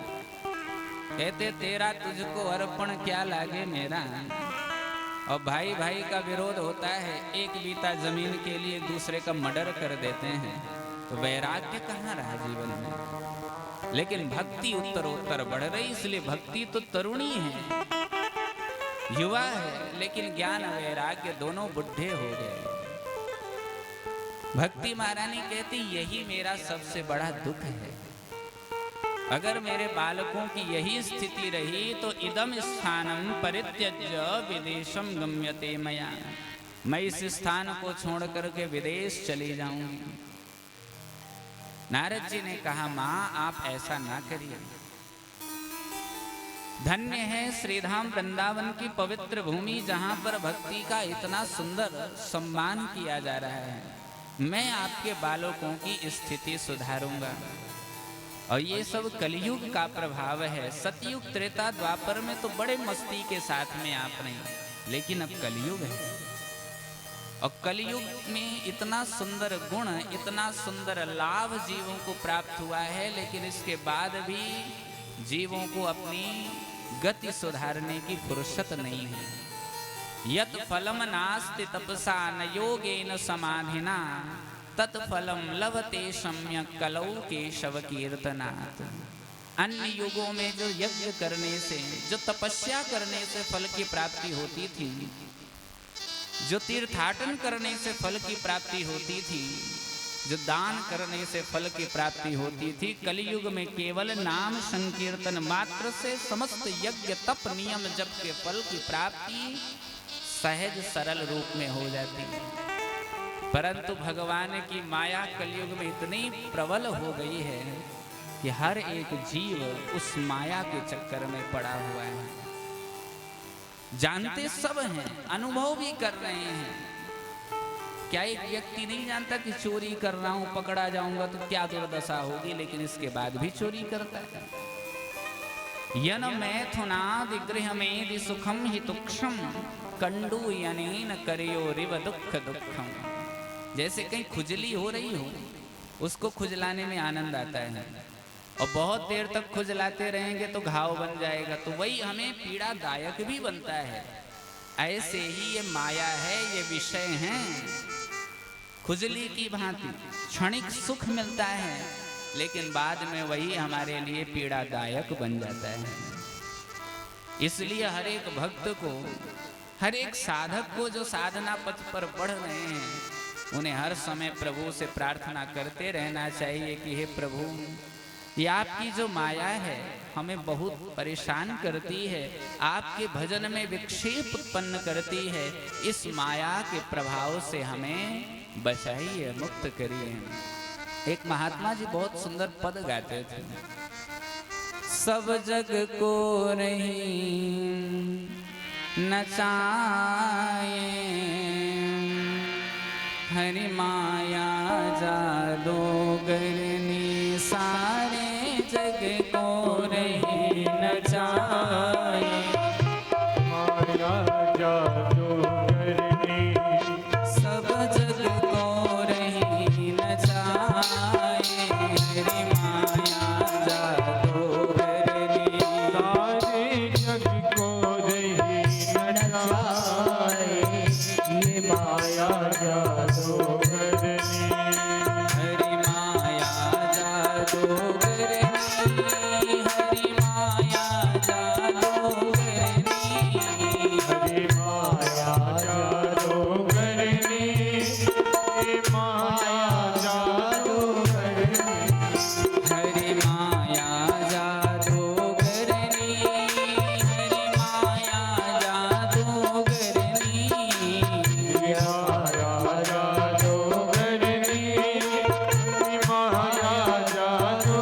कहते तेरा तुझको अर्पण क्या लागे मेरा। और भाई भाई का विरोध होता है, एक बीता जमीन के लिए दूसरे का मर्डर कर देते हैं। तो वैराग्य कहाँ रहा जीवन में। लेकिन भक्ति उत्तरोत्तर बढ़ रही, इसलिए भक्ति तो तरुणी है, युवा है, लेकिन ज्ञान वैराग्य दोनों बुढ़े हो गए। भक्ति महारानी कहती यही मेरा सबसे बड़ा दुख है। अगर मेरे बालकों की यही स्थिति रही तो इदम स्थानम परित्यज्य विदेशम गम्यते मया, मैं इस स्थान को छोड़ करके विदेश चली जाऊंगी। नारद जी ने कहा, मां आप ऐसा ना करिए। धन्य है श्रीधाम वृंदावन की पवित्र भूमि, जहां पर भक्ति का इतना सुंदर सम्मान किया जा रहा है। मैं आपके बालकों की स्थिति सुधारूंगा। और ये सब कलयुग का प्रभाव है। सतयुग, त्रेता, द्वापर में तो बड़े मस्ती के साथ में आप नहीं, लेकिन अब कलयुग है। और कलयुग में इतना सुंदर गुण, इतना सुंदर लाभ जीवों को प्राप्त हुआ है, लेकिन इसके बाद भी जीवों को अपनी गति सुधारने की फुर्सत नहीं है। यत फलम नास्ति तपसा न योगेन समाधिना, तत्फलम लभते सम्यक कलौ केशव कीर्तनात्। अन्य युगों में जो यज्ञ करने से, जो तपस्या करने से फल की प्राप्ति होती थी, जो तीर्थाटन करने से फल की प्राप्ति होती थी, जो दान करने से फल की प्राप्ति होती थी, कलयुग में केवल नाम संकीर्तन मात्र से समस्त यज्ञ तप नियम जप के फल की प्राप्ति सहज सरल रूप में हो जाती है। परंतु भगवान की माया कलयुग में इतनी प्रबल हो गई है कि हर एक जीव उस माया के चक्कर में पड़ा हुआ है। जानते सब हैं, अनुभव भी कर रहे हैं। क्या एक व्यक्ति नहीं जानता कि चोरी कर रहा हूं, पकड़ा जाऊंगा तो क्या दुर्दशा होगी, लेकिन इसके बाद भी चोरी करता है। यन मैथुनादि गृह में सुखम हि तुक्षम, कंडू यनेन करियो रिव दुख दुखम। जैसे कहीं खुजली हो रही हो, उसको खुजलाने में आनंद आता है, और बहुत देर तक खुजलाते रहेंगे तो घाव बन जाएगा, तो वही हमें पीड़ादायक भी बनता है। ऐसे ही ये माया है, ये विषय हैं, खुजली की भांति क्षणिक सुख मिलता है, लेकिन बाद में वही हमारे लिए पीड़ादायक बन जाता है। इसलिए हर एक भक्त को, हर एक साधक को जो साधना पथ पर बढ़ रहे हैं, उन्हें हर समय प्रभु से प्रार्थना करते रहना चाहिए कि हे प्रभु, ये आपकी जो माया है हमें बहुत परेशान करती है, आपके भजन में विक्षेप उत्पन्न करती है। इस माया के प्रभाव से हमें बचाइए, मुक्त करिए। एक महात्मा जी बहुत सुंदर पद गाते थे। सब जग को नहीं नचाए, हरि माया जादूगरनी सारे जग को नहीं नचाए। माया जादूगरनी सब जग को नहीं नचाए, हरि माया जादूगरनी सारे जग को रही नचाए। ये माया जादूगरनी हरि माया जादूगरनी, हरि माया जादूगरनी, हरि माया जादूगरनी, ये माया जादूगरनी हरि माया जादूगरनी, हरि माया जादूगरनी, माया जादूगरनी, माया जादूगरनी।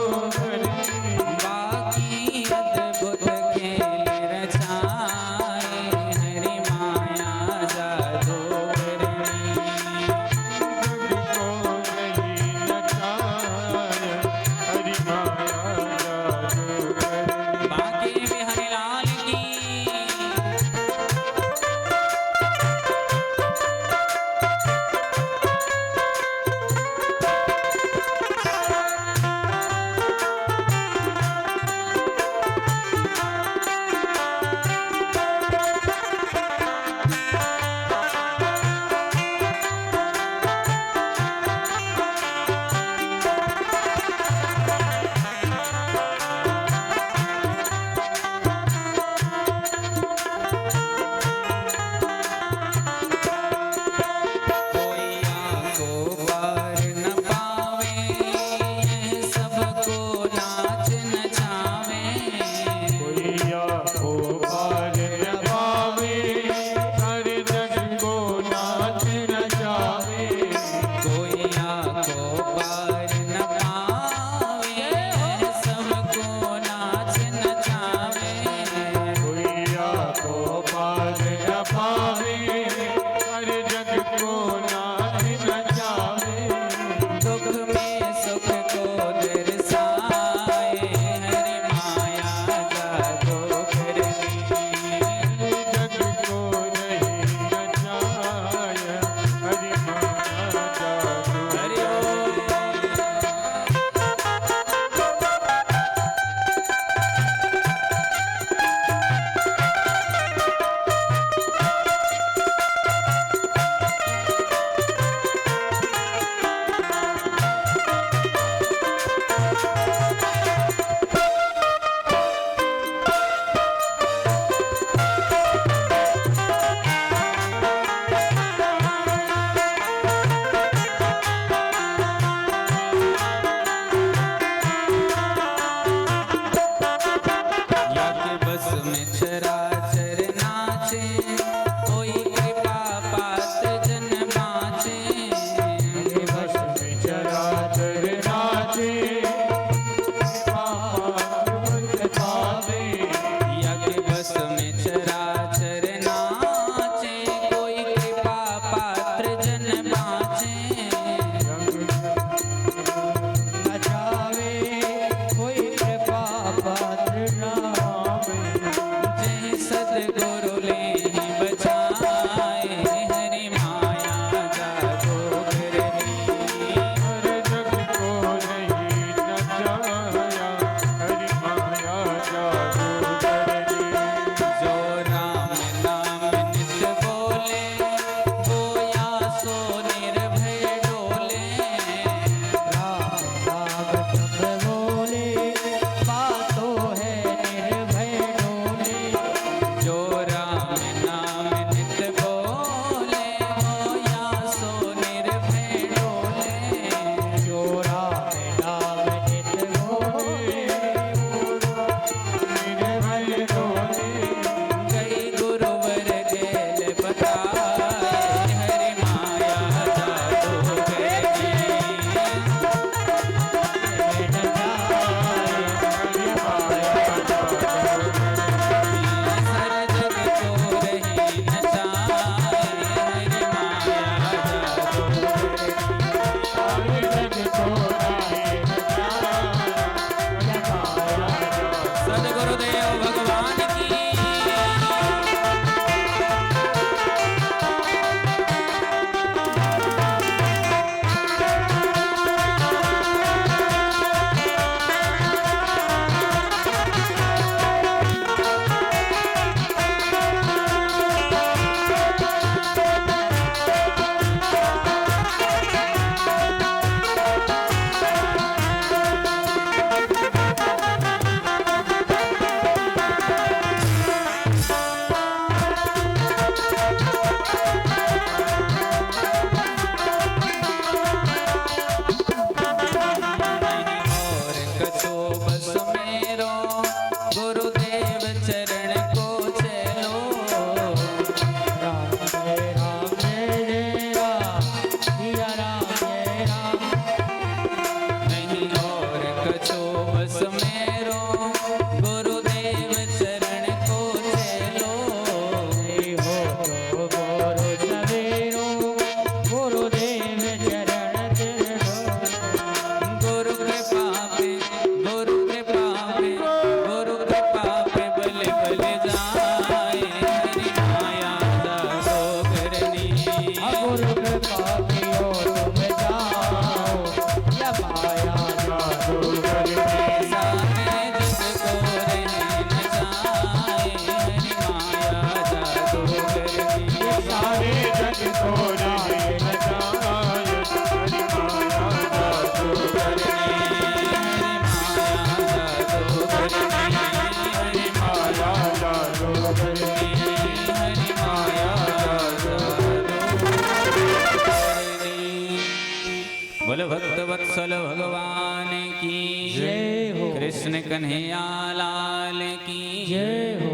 वत्सल भगवान की जय हो। कृष्ण कन्हैया लाल की जय हो।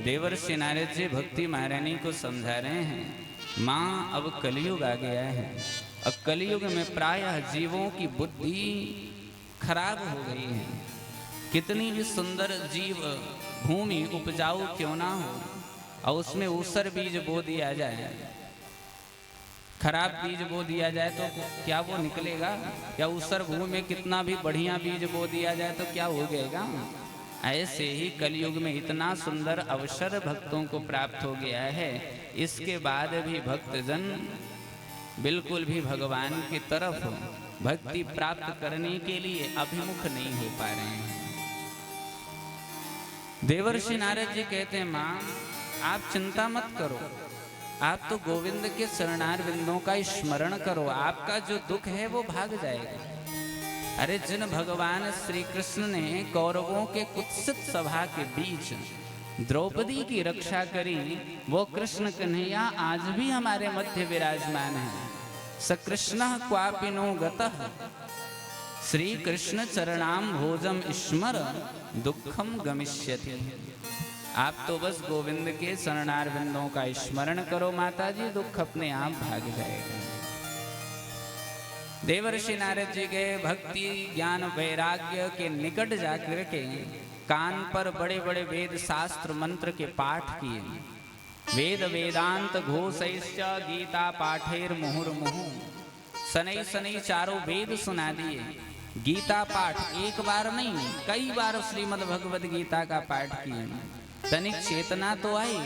देवर्षि नारद जी भक्ति महारानी को समझा रहे हैं, माँ अब कलयुग आ गया है। अब कलयुग में प्रायः जीवों की बुद्धि खराब हो गई है। कितनी भी सुंदर जीव भूमि उपजाऊ क्यों ना हो और उसमें ऊसर बीज बो दिया जाए, खराब बीज बो दिया जाए तो क्या वो निकलेगा? या ऊसर भूमि में कितना भी बढ़िया बीज बो दिया जाए तो क्या हो गएगा? ऐसे ही कलयुग में इतना सुंदर अवसर भक्तों को प्राप्त हो गया है, इसके बाद भी भक्तजन बिल्कुल भी भगवान की तरफ भक्ति प्राप्त करने के लिए अभिमुख नहीं हो पा रहे हैं। देवर्षि नारद जी कहते हैं, माँ आप चिंता मत करो, आप तो गोविंद के शरणार बिंदों का स्मरण करो, आपका जो दुख है वो भाग जाएगा। अरे जिन भगवान श्री कृष्ण ने कौरवों के कुत्सित सभा के बीच द्रौपदी की रक्षा करी, वो कृष्ण कन्हैया आज भी हमारे मध्य विराजमान है। स कृष्ण क्वापिनो गतः श्री कृष्ण चरणाम भोजम स्मर दुखम गमिष्यति। आप तो बस गोविंद के शरणार बिंदों का स्मरण करो माता जी, दुख अपने आप भाग जाएगा। देवर्षि नारद जी के भक्ति ज्ञान वैराग्य के निकट जाकर के कान पर बड़े बड़े वेद शास्त्र मंत्र के पाठ किए। वेद वेदांत घोषैश्च गीता पाठेर मुहुर्मुहु, शनै शनै चारों वेद सुना दिए। गीता पाठ एक बार नहीं कई बार श्रीमद् भगवद गीता का पाठ किए। तनिक चेतना तो आई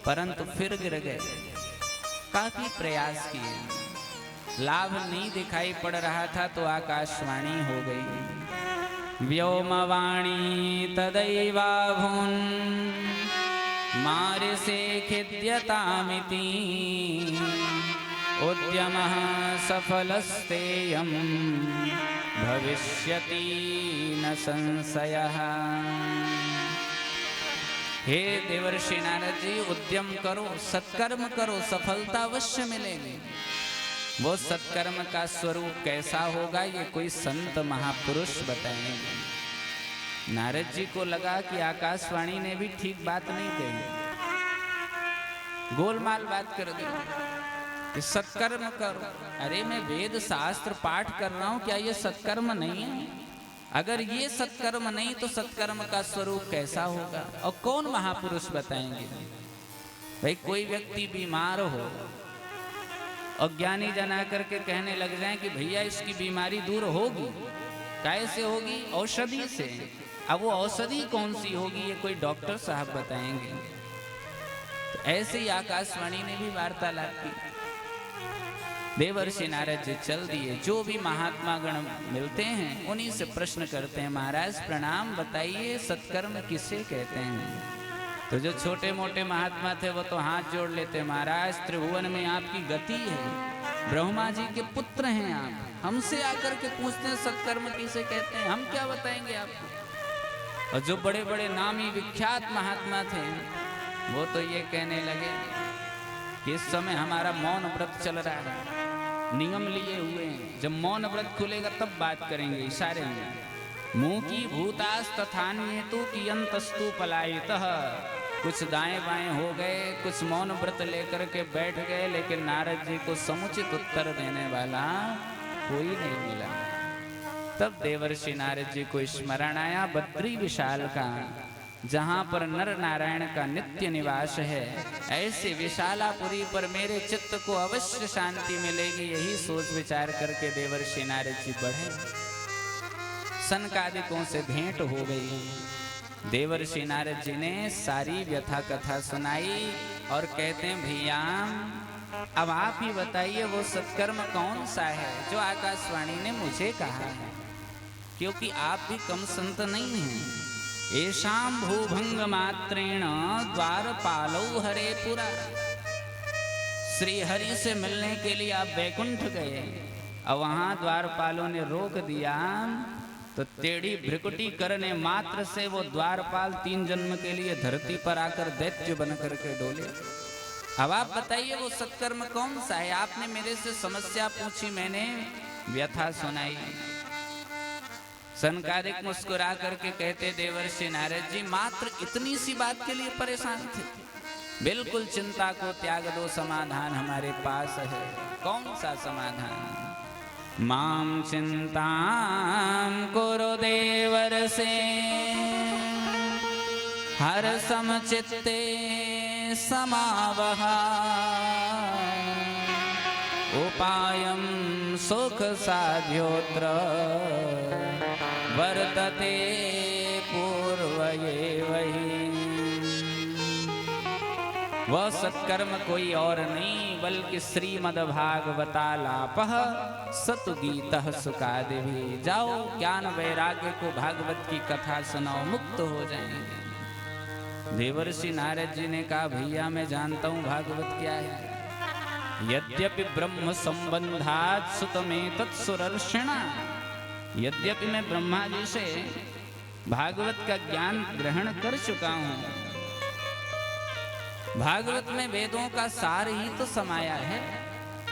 परंतु फिर गिर गए। काफी प्रयास किए, लाभ नहीं दिखाई पड़ रहा था तो आकाशवाणी हो गई। व्योमवाणी तदैवाभून् मारिसे खिद्यतामिति, उद्यमः सफलस्तेयं भविष्यति न संशयः। हे देवर्षि नारद जी, उद्यम करो, सत्कर्म करो, सफलता अवश्य मिलेगी। वो सत्कर्म का स्वरूप कैसा होगा ये कोई संत महापुरुष बताएंगे। नारद जी को लगा कि आकाशवाणी ने भी ठीक बात नहीं कही, गोलमाल बात कर दी कि सत्कर्म करो। अरे मैं वेद शास्त्र पाठ कर रहा हूं, क्या ये सत्कर्म नहीं है? अगर ये सत्कर्म नहीं तो सत्कर्म का स्वरूप कैसा होगा? और कौन महापुरुष बताएंगे? भाई कोई व्यक्ति बीमार हो और ज्ञानी जन आकर के कहने लग जाएं कि भैया इसकी बीमारी दूर होगी, कैसे होगी? औषधि से। अब वो औषधि कौन सी होगी ये कोई डॉक्टर साहब बताएंगे। तो ऐसे ही आकाशवाणी ने भी वार्तालाप की। देवर्षि नारद जी चल दिए, जो भी महात्मा गण मिलते हैं उन्हीं से प्रश्न करते हैं, महाराज प्रणाम, बताइए सत्कर्म किसे कहते हैं? तो जो छोटे मोटे महात्मा थे वो तो हाथ जोड़ लेते, महाराज त्रिभुवन में आपकी गति है, ब्रह्मा जी के पुत्र हैं आप, हमसे आकर के पूछते हैं सत्कर्म किसे कहते हैं, हम क्या बताएंगे आपको? और जो बड़े बड़े नामी विख्यात महात्मा थे वो तो ये कहने लगे कि इस समय हमारा मौन व्रत चल रहा है, नियम लिए हुए हैं, जब मौन व्रत खुलेगा तब बात करेंगे। इशारे में मुंह की भूतास तथान्येतु कियंतस्तु पलायितः, कुछ दाएं बाएं हो गए, कुछ मौन व्रत लेकर के बैठ गए, लेकिन नारद जी को समुचित उत्तर देने वाला कोई नहीं मिला। तब देवर्षि नारद जी को स्मरण आया बद्री विशाल का, जहाँ पर नर नारायण का नित्य निवास है, ऐसे विशालापुरी पर मेरे चित्त को अवश्य शांति मिलेगी। यही सोच विचार करके देवर्षि नारद जी बढ़े। सनकादिकों से भेंट हो गई। देवर्षि नारद जी ने सारी व्यथा कथा सुनाई और कहते हैं भैया अब आप ही बताइए वो सत्कर्म कौन सा है जो आकाशवाणी ने मुझे कहा है, क्योंकि आप भी कम संत नहीं हैं। एशाम भूभंग मात्रेण द्वारपालौ हरे पुरा, श्री हरि से मिलने के लिए आप वैकुंठ गए और वहां द्वारपालों ने रोक दिया, तो टेढ़ी भ्रिकुटी करने मात्र से वो द्वारपाल 3 जन्म के लिए धरती पर आकर दैत्य बन करके डोले। अब आप बताइए वो सत्कर्म कौन सा है? आपने मेरे से समस्या पूछी, मैंने व्यथा सुनाई। सनकादिक मुस्कुरा करके कहते, देवर्षि नारद जी मात्र इतनी सी बात के लिए परेशान थे? बिल्कुल चिंता को त्याग दो, समाधान हमारे पास है। कौन सा समाधान? माम चिंतां कुरु देवर्षे हर समचित्ते समावहा उपायं सुख साध्योत्र वर्तते पूर्वयेवहि। वह सत्कर्म कोई और नहीं बल्कि श्रीमद्भागवतालापः सतुगीतः सुखादिभिः। जाओ ज्ञान वैराग्य को भागवत की कथा सुनाओ, मुक्त हो जाएंगे। देवर्षि नारद जी ने कहा, भैया मैं जानता हूँ भागवत क्या है। यद्यपि ब्रह्म संबंधात् सुतमेतत् सुरर्षिणा, यद्यपि मैं ब्रह्मा जी से भागवत का ज्ञान ग्रहण कर चुका हूँ। भागवत में वेदों का सार ही तो समाया है,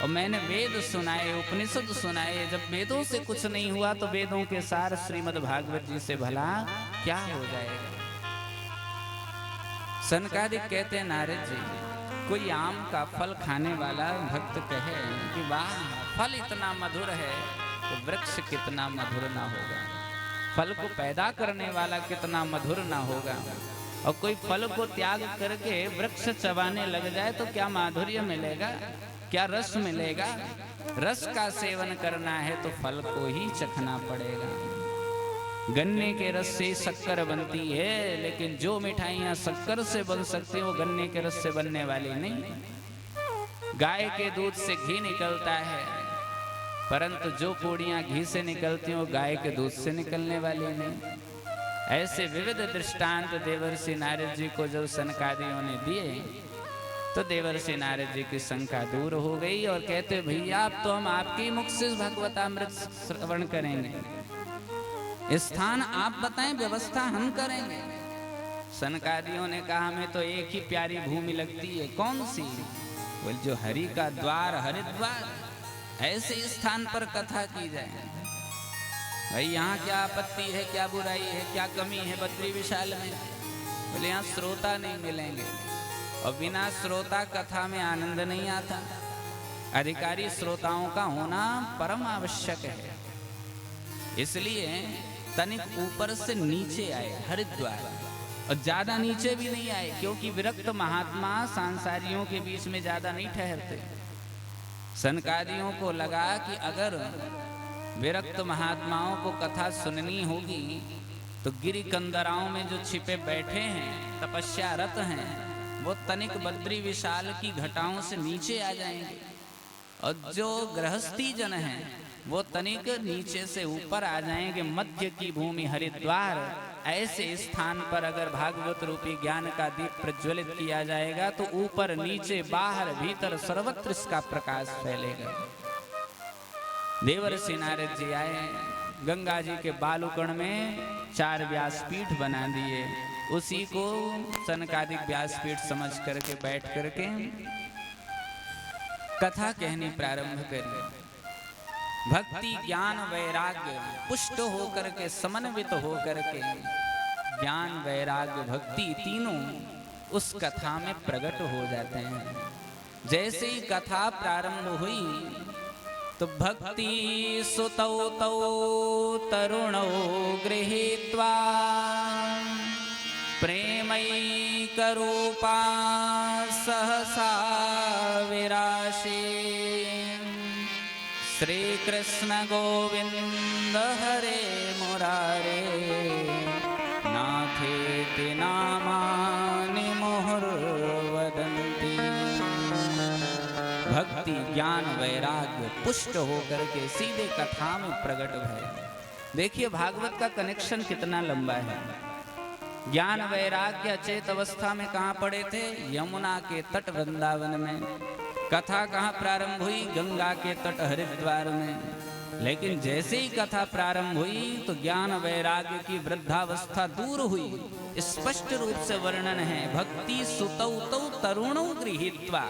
और मैंने वेद सुनाए, उपनिषद सुनाए। जब वेदों से कुछ नहीं हुआ तो वेदों के सार श्रीमद् भागवत जी से भला क्या हो जाएगा? सनकादिक कहते हैं, नारद जी कोई आम का फल खाने वाला भक्त कहे कि वाह फल इतना मधुर है, तो वृक्ष कितना मधुर ना होगा, फल को पैदा करने वाला कितना मधुर ना होगा। और कोई फल को त्याग करके वृक्ष चबाने लग जाए तो क्या माधुर्य मिलेगा, क्या रस मिलेगा? रस का सेवन करना है तो फल को ही चखना पड़ेगा। गन्ने के रस से शक्कर बनती है, लेकिन जो मिठाइयाँ शक्कर से बन सकती हैं वो गन्ने के रस से बनने वाली नहीं। गाय के दूध से घी निकलता है, परंतु जो पूड़ियाँ घी से निकलती हैं वो गाय के दूध से निकलने वाली नहीं। ऐसे विविध दृष्टांत देवर्षि नारद जी को जब सनकादियों ने दिए तो देवर्षि नारद जी की शंका दूर हो गई और कहते, भैया अब तो हम आपके मुख से भगवतामृत श्रवण करेंगे, स्थान आप बताएं, व्यवस्था हम करेंगे। सनकादियों ने कहा, हमें तो एक ही प्यारी भूमि लगती है। कौन सी? बोल, जो हरि का द्वार हरिद्वार, ऐसे स्थान पर कथा की जाए। भाई यहाँ क्या आपत्ति है, क्या बुराई है, क्या कमी है बद्री विशाल में? बोले यहाँ श्रोता नहीं मिलेंगे, और बिना श्रोता कथा में आनंद नहीं आता। अधिकारी श्रोताओं का होना परम आवश्यक है। इसलिए तनिक ऊपर से नीचे आए हरिद्वार, और ज्यादा नीचे भी नहीं आए, क्योंकि विरक्त महात्मा सांसारियों के बीच में ज्यादा नहीं ठहरते। सनकादियों को लगा कि अगर विरक्त महात्माओं को कथा सुननी होगी तो गिरि कंदराओं में जो छिपे बैठे हैं, तपस्यारत हैं, वो तनिक बद्री विशाल की घटाओं से नीचे आ जाएंगे, और जो गृहस्थी जन हैं वो तनिक नीचे से ऊपर आ जाएंगे। मध्य की भूमि हरिद्वार, ऐसे स्थान पर अगर भागवत रूपी ज्ञान का दीप प्रज्वलित किया जाएगा तो ऊपर नीचे बाहर भीतर सर्वत्र इसका प्रकाश फैलेगा। देवर्षि नारद जी आए, गंगा जी के बालुकण में 4 व्यासपीठ बना दिए, उसी को सनकादिक व्यासपीठ समझ करके बैठ करके कथा कहनी प्रारंभ करी। भक्ति ज्ञान वैराग्य पुष्ट होकर के, समन्वित होकर के, ज्ञान वैराग्य भक्ति तीनों उस कथा में प्रकट हो जाते हैं। जैसे ही कथा प्रारंभ हुई तो भक्ति सुतौ तौ तरुणौ गृहीत्वा प्रेमैकरूपा सहसा विराशे श्रीकृष्ण गोविंद हरे मुरारे नाथेति नामानि मुहुर्वदन्ति। भक्ति ज्ञान वैराग्य पुष्ट होकर के सीधे कथा में प्रकट भय। देखिए भागवत का कनेक्शन कितना लंबा है। ज्ञान वैराग्य अचेत अवस्था में कहाँ पड़े थे? यमुना के तट वृंदावन में। कथा कहाँ प्रारंभ हुई? गंगा के तट हरिद्वार में। लेकिन जैसे ही कथा प्रारंभ हुई तो ज्ञान वैराग्य की वृद्धावस्था दूर हुई। स्पष्ट रूप से वर्णन है, भक्ति सुतौ तौ तरुणौ गृहीत्वा,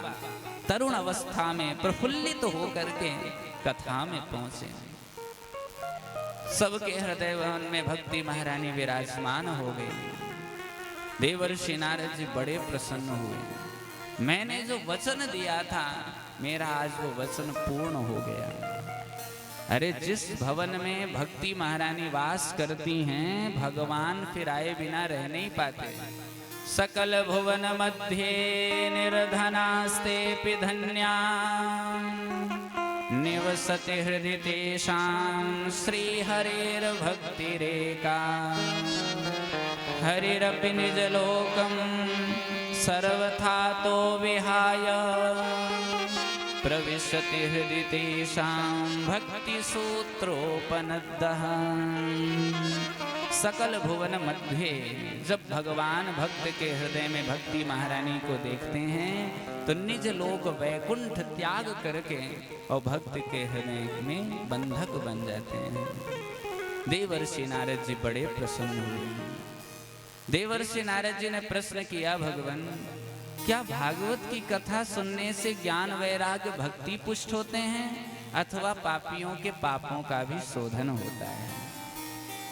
तरुण अवस्था में प्रफुल्लित होकर के कथा में पहुंचे। सबके हृदय में भक्ति महारानी विराजमान हो गई। देवर्षि नारद जी बड़े प्रसन्न हुए। मैंने जो वचन दिया था मेरा आज वो वचन पूर्ण हो गया। अरे जिस भवन में भक्ति महारानी वास करती हैं भगवान फिर आए बिना रह नहीं पाते। सकल भुवन मध्य निर्धनास्ते धन्या निवसति हृदय तेषां श्री हरेर भक्तिरेका। हरिरपि निजलोकं सर्वथा तो विहाय प्रविशति हृदय तेषां भक्ति सूत्रोपनद्दः। सकल भुवन मध्य जब भगवान भक्त के हृदय में भक्ति महारानी को देखते हैं तो निज लोक वैकुंठ त्याग करके और भक्त के हृदय में बंधक बन जाते हैं। देवर्षि नारद जी बड़े प्रसन्न हुए। देवर्षि नारद जी ने प्रश्न किया, भगवान क्या भागवत की कथा सुनने से ज्ञान वैराग्य भक्ति पुष्ट होते हैं अथवा पापियों के पापों का भी शोधन होता है?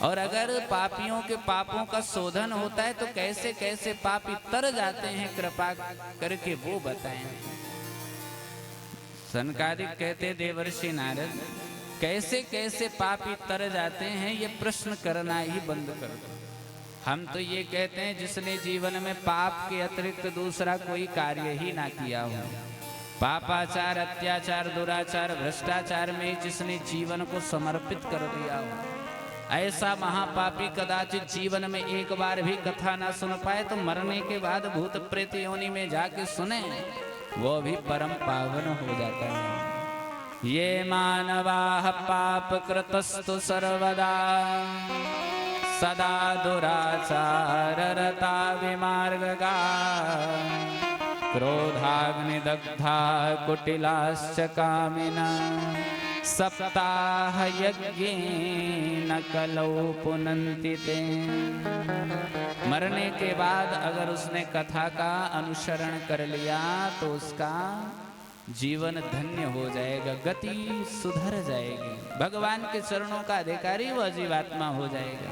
और अगर पापियों के पापों का शोधन होता है तो कैसे कैसे पापी तर जाते हैं, कृपा करके वो बताएं। सनकादिक कहते देवर्षि नारद कैसे कैसे पापी तर जाते हैं ये प्रश्न करना ही बंद कर दो। हम तो ये कहते हैं जिसने जीवन में पाप के अतिरिक्त दूसरा कोई कार्य ही ना किया हो, पापाचार अत्याचार दुराचार भ्रष्टाचार में जिसने जीवन को समर्पित कर दिया हो, ऐसा महापापी कदाचित जीवन में एक बार भी कथा ना सुन पाए तो मरने के बाद भूत प्रेत योनि में जाके सुने वो भी परम पावन हो जाता है। ये मानवाः पाप कृतस्तु सर्वदा सदा दुराचार रता विमार्गगा। क्रोधाग्निदग्धा कुटिलाश्च कामिना सप्ताह यज्ञेन कलौ पुनन्ति ते। मरने के बाद अगर उसने कथा का अनुसरण कर लिया तो उसका जीवन धन्य हो जाएगा, गति सुधर जाएगी, भगवान के चरणों का अधिकारी वह जीवात्मा हो जाएगा।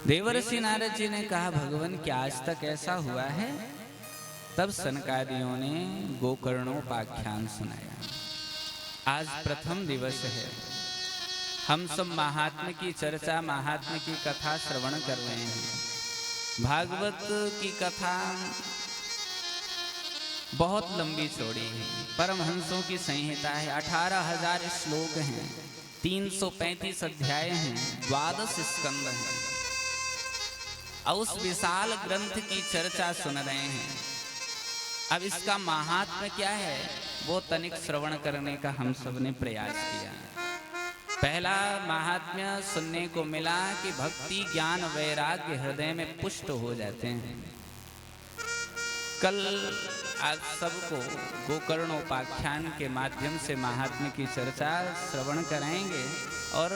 देवर्षि नारद जी ने कहा, भगवान क्या आज तक ऐसा हुआ है? तब सनकादियों ने गोकर्णोपाख्यान सुनाया। आज प्रथम दिवस है, हम सब महात्मा की चर्चा महात्मा की कथा श्रवण कर रहे हैं। भागवत की कथा बहुत लंबी चौड़ी है, परमहंसों की संहिता है, 18,000 श्लोक हैं, 335 अध्याय हैं, 12 स्कंद हैं। और उस विशाल ग्रंथ की चर्चा सुन रहे हैं। अब इसका महात्म्य क्या है वो तनिक श्रवण करने का हम सब ने प्रयास किया। पहला महात्म्य सुनने को मिला कि भक्ति ज्ञान वैराग्य हृदय में पुष्ट हो जाते हैं। कल आज सबको गोकर्णोपाख्यान के माध्यम से महात्म्य की चर्चा श्रवण कराएंगे और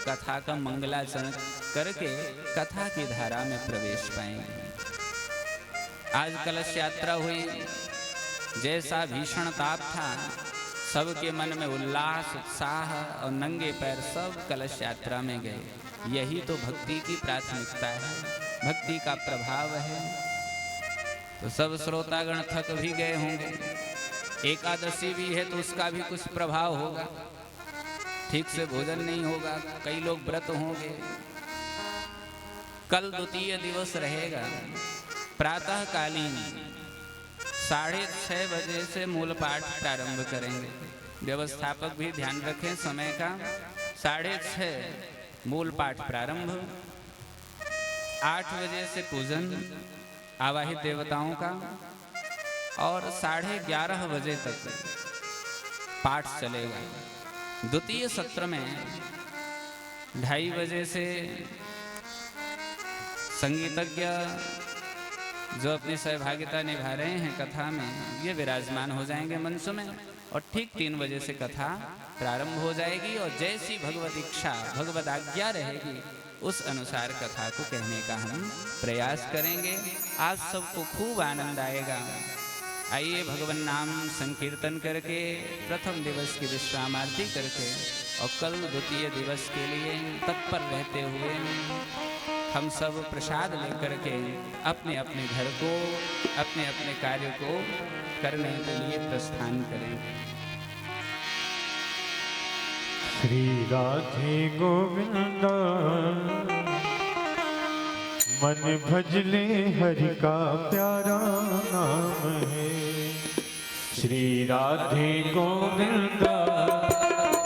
कथा का मंगलाचरण करके कथा की धारा में प्रवेश पाएंगे। आज कलश यात्रा हुई, जैसा भीषण ताप था सबके मन में उल्लास उत्साह और नंगे पैर सब कलश यात्रा में गए। यही तो भक्ति की प्राथमिकता है, भक्ति का प्रभाव है। तो सब श्रोतागण थक भी गए होंगे, एकादशी भी है तो उसका भी कुछ प्रभाव होगा, ठीक से भोजन नहीं होगा, कई लोग व्रत होंगे। कल द्वितीय दिवस रहेगा, प्रातः कालीन 6:30 बजे से मूल पाठ प्रारंभ करेंगे। व्यवस्थापक भी ध्यान रखें समय का, 6:30 मूल पाठ प्रारंभ, 8 बजे से पूजन आवाहित देवताओं का और 11:30 बजे तक पाठ चलेगा। द्वितीय सत्र में 2:30 बजे से संगीतज्ञ जो अपनी सहभागिता निभा रहे हैं कथा में ये विराजमान हो जाएंगे मंच में और ठीक 3 बजे से कथा प्रारंभ हो जाएगी और जैसी भगवत इच्छा भगवत आज्ञा रहेगी उस अनुसार कथा को कहने का हम प्रयास करेंगे। आज सबको खूब आनंद आएगा। आइए भगवान नाम संकीर्तन करके प्रथम दिवस की विश्राम आरती करके और कल द्वितीय दिवस के लिए तत्पर रहते हुए हम सब प्रसाद लेकर के अपने अपने घर को, अपने अपने कार्य को करने के लिए प्रस्थान करेंगे। श्री राधे गोविंदा मन भजले हरि का प्यारा नाम है। श्री राधे गोविंदा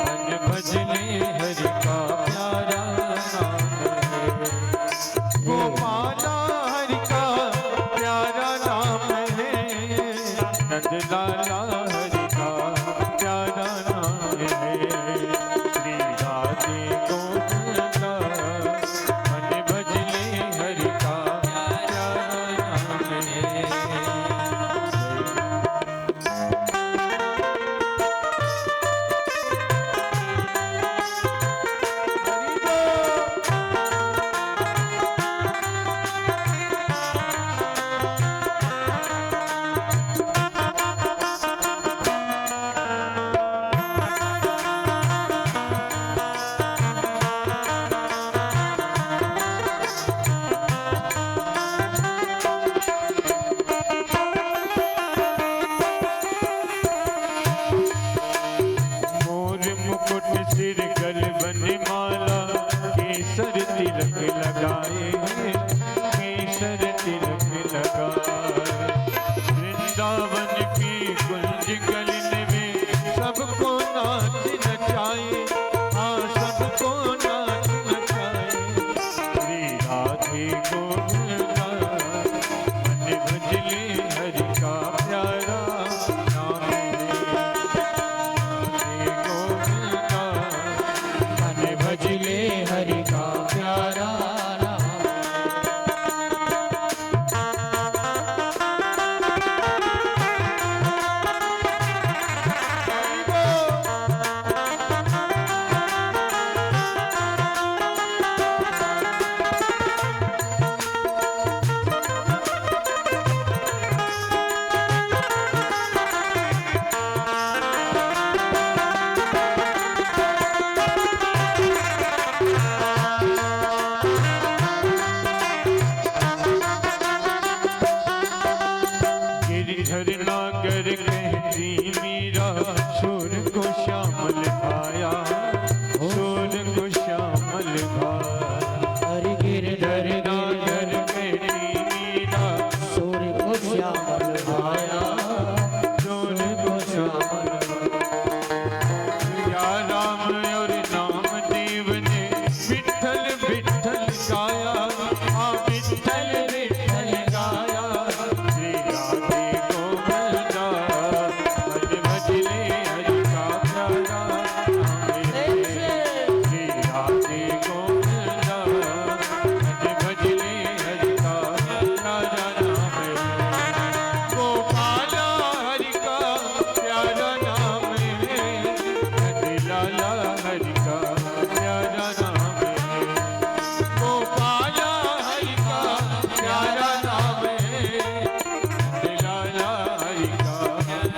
मन भजले हरि का प्यारा नाम है। गोपाला हरि का प्यारा नाम है। नंदलाला हरि का प्यारा नाम है। श्री राधे गोविंदा मन भजले हरि का प्यारा नाम है। सिर गल बनमाला केसर तिलक लगाए हैं। केसर तिलक लगाए वृंदावन की कुंज गलिन में सबको नाच नचाए। हाँ सबको नाच नचाए। श्री राधे गोविंदा मन भजले हरि का प्यारा नाम है। भजले हरि का प्यारा नाम। गिरिधर नागर कहती मीरा शोर को श्यामल भाया। शोर को श्यामल भाया। हरि गिरधर नागर कहती मीरा सूर को श्यामल भाया। शोर को श्यामल भाया। राम और नाम देव ने विठ्ठल विठ्ठल गाया। हाँ विठ्ठल विठ्ठल गाया। श्री राधे गोविंदा मन भजले हरि का प्यारा नाम है। श्री राधे गोविंदा मन भजले हरि का प्यारा नाम है। गोपाला हरि का प्यारा नाम है। नंदलाला हरि का प्यारा नाम है। गोपाला हरि का प्यारा नाम है। नंदलाला हरि का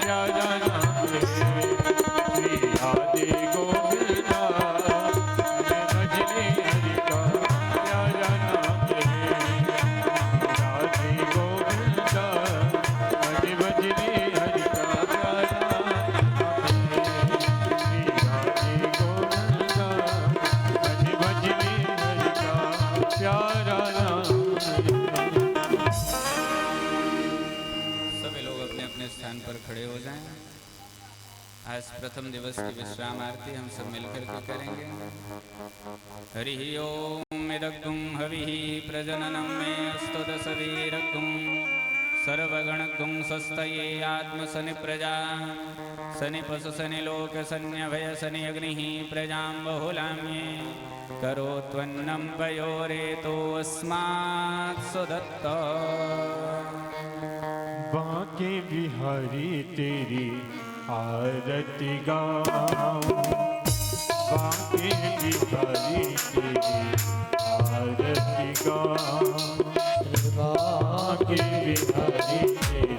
प्यारा नाम है। श्री राधे गोविंदा मन भजले हरि का प्यारा नाम है। राधे गोविंदा मन भजले हरि का प्यारा नाम है। श्री राधे गोविंदा मन भजले हरि का प्यारा नाम है। सभी लोग अपने अपने स्थान पर खड़े हो जाएं। आज प्रथम दिवस की विश्राम आरती हम सब मिलकर के करेंगे। हरि ओम इदग्गुं हविः प्रजननं मे अस्तु दशवीरग्गुं सर्वगणगुं स्वस्तये आत्मसनि प्रजा सनि पशु सनि लोक सन्यभय सनि अग्निः प्रजां बहुलाम्ये करोत्वन्नं पयोरेतो अस्मात् सुदत्त। बांके बिहारी तेरी आरती गाऊं। बांके बिहारी तेरी आरती गाऊं। बांके बिहारी तेरी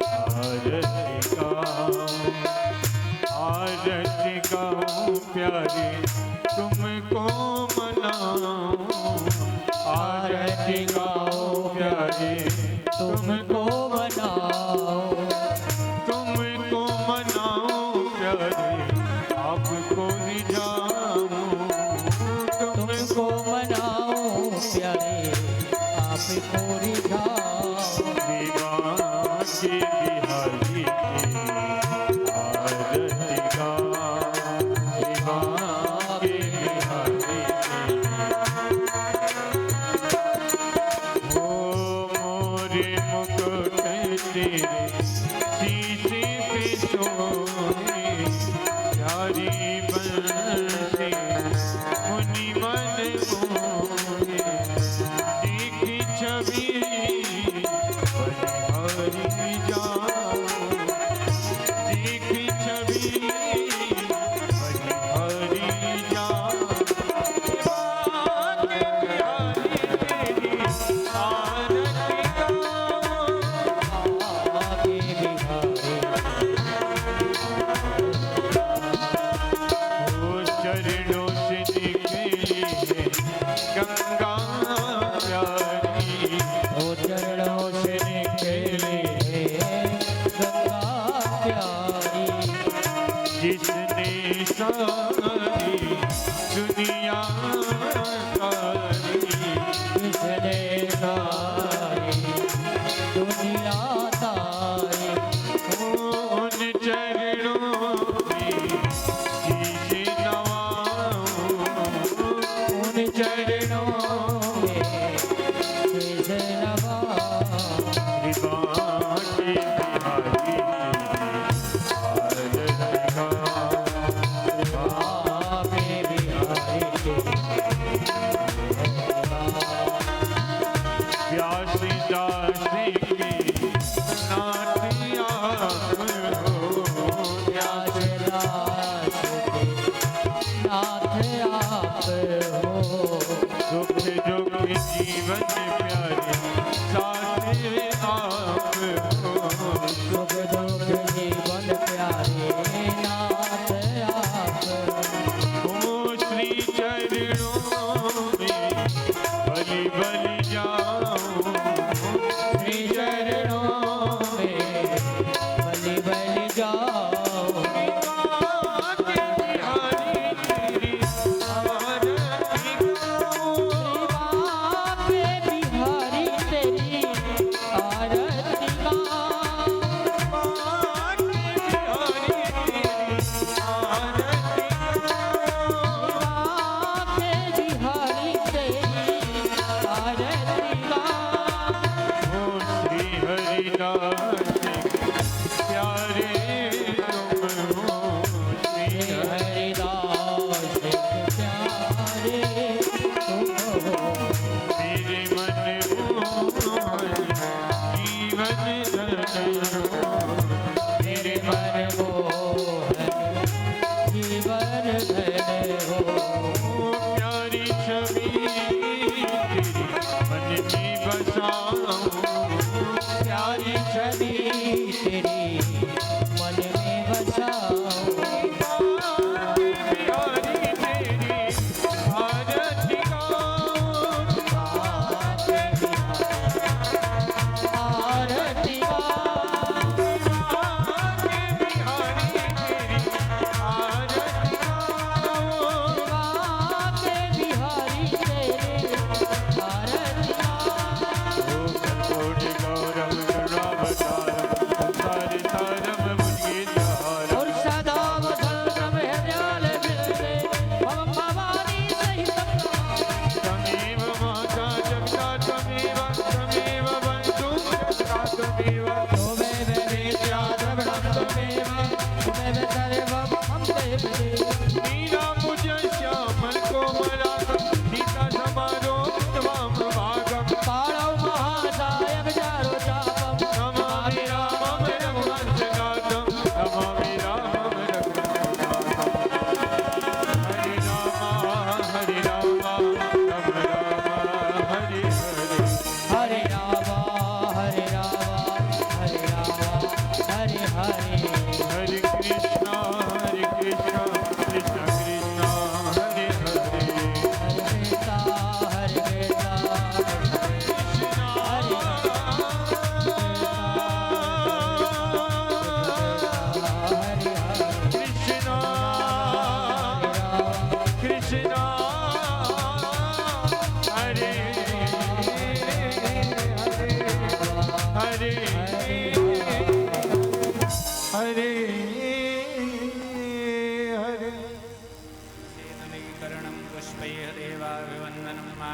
आरती गाऊं। आरती गाऊं प्यारे मनाओ प्यारे आपको रिझाओ। के बिहारी आरती गाओ, के बिहारी हो मोरे मुकुट तेरे शीशे पे सोए, प्यारी बंसी मुनि मन मोहे, देखी छवि बलिहारी जाओ, देखी छवि बलिहारी जाओ। के बिहारी तेरी आरती गाओ, आगे बिहारी ओ चरणों से निकली है गंगा प्यारी, ओ चरणों से निकले गंगा प्यारी। जिसने सारी दुनिया तारी, किसने सारी दुनिया तारी। उन चरणों में शीशे नवाऊं, उन चरणों में शीश नवाऊं। कृपा के बिहारी तेरी आरती गाओ, आगे बिहारी प्यासी दासी की नाती आप हो, प्यास दास के नाथ आप हो। सुख दुख जीवन प्यारे साथ आप हो, सुख दुख जीवन प्यारे नाथ आप हो। हो श्री चरणों में बलि बलि जाओ,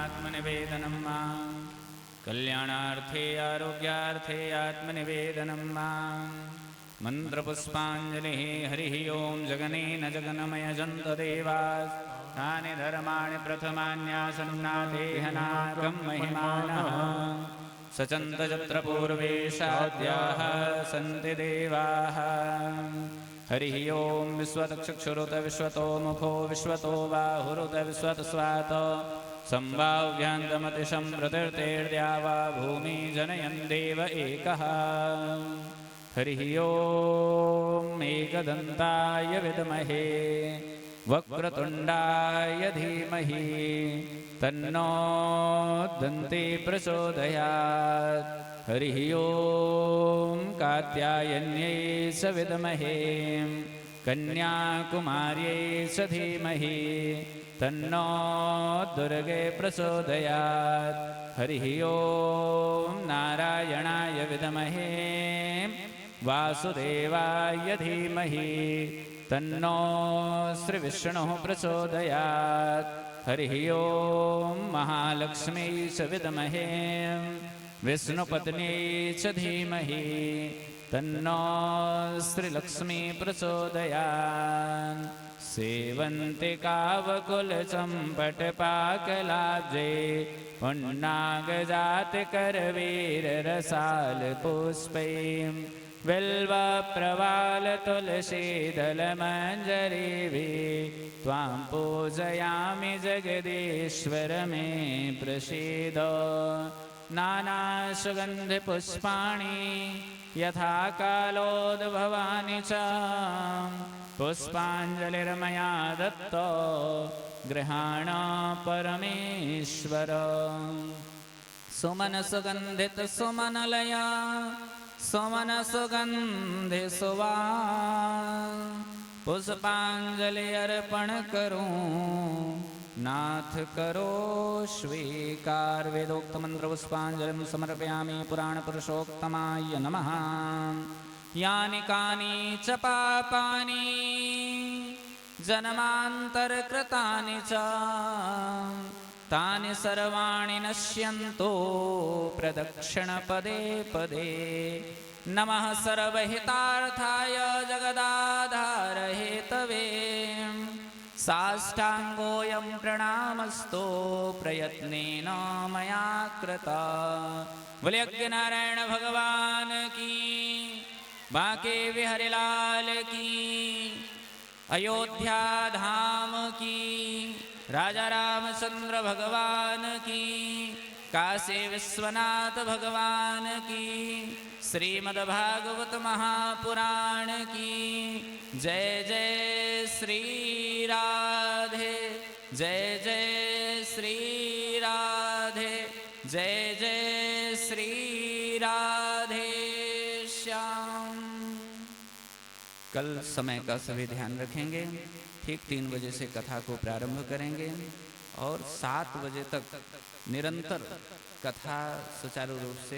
आत्मनिवेदनं मां कल्याणार्थे आरोग्यार्थे आत्मनिवेदनं मां मन्त्रपुष्पाञ्जलिः हरिः ओं जगनेन जगन्मयजन्त देवास् तानि धर्माणि प्रथमान्यासन्नादेहनाकं महिमानः सचन्त यत्र पूर्वे साद्याः सन्ति देवाः हरिः ओं विश्वतचक्षुरुत विश्वतो मुखो विश्वतो बाहुरुत विश्वतस्वात् सम्भाव्यान्तमतिशं प्रतीर्तेर्द्या वा भूमि जनयन् देव एकः हरिः ओं एकदन्ताय विद्महे वक्रतुण्डाय धीमहि तन्नो दन्ती प्रचोदयात् हरिः ओं कात्यायन्यै च विद्महे कन्याकुमार्यै च धीमहि तन्नो दुर्गे प्रचोदयात् हरिः ओं नारायणाय विद्महे वासुदेवाय धीमहि तन्नो श्रीविष्णुः प्रचोदयात् हरिः ओं महालक्ष्मी च विद्महे विष्णुपत्न्यै च धीमहि तन्नो श्रीलक्ष्मी प्रचोदयात् सेवन्ति कावकुलचम्पटपाकलाब्जे पुण्णागजातकरवीररसालपुष्पै बिल्वप्रवालतुलसीदलमञ्जरीभिः त्वां पूजयामि जगदीश्वर मे प्रसीद नानासुगन्धिपुष्पाणि यथा कालोद्भवानि च पुष्पाञ्जलिर्मया दत्त गृहाण परमेश्वर सुमनसुगन्धित सुमनलया सुमनसुगन्धि सुवा पुष्पांजलि अर्पण करूं नाथ करो स्वीकार वेदोक्त मंत्र पुष्पांजलिं समर्पयामि पुराण पुरुषोत्तमाय नमः यानि कानि च पापानि जन्मान्तरकृतानि च तानि सर्वाणि नश्यन्तो प्रदक्षिणपदे पदे नमः सर्वहितार्थाय जगदाधार हेतवे साष्टांगोऽयं प्रणामस्तो प्रयत्नेन मया कृता बोले नारायण भगवान की बांके बिहारी लाल की अयोध्या धाम की राजा रामचंद्र भगवान की काशी विश्वनाथ भगवान की श्रीमद्भागवत महापुराण की जय जय श्री राधे जय जय श्री राधे जय जय श्री राधे श्याम। कल समय का सभी ध्यान रखेंगे। ठीक 3 बजे से कथा को प्रारंभ करेंगे और 7 बजे तक निरंतर कथा सुचारू रूप से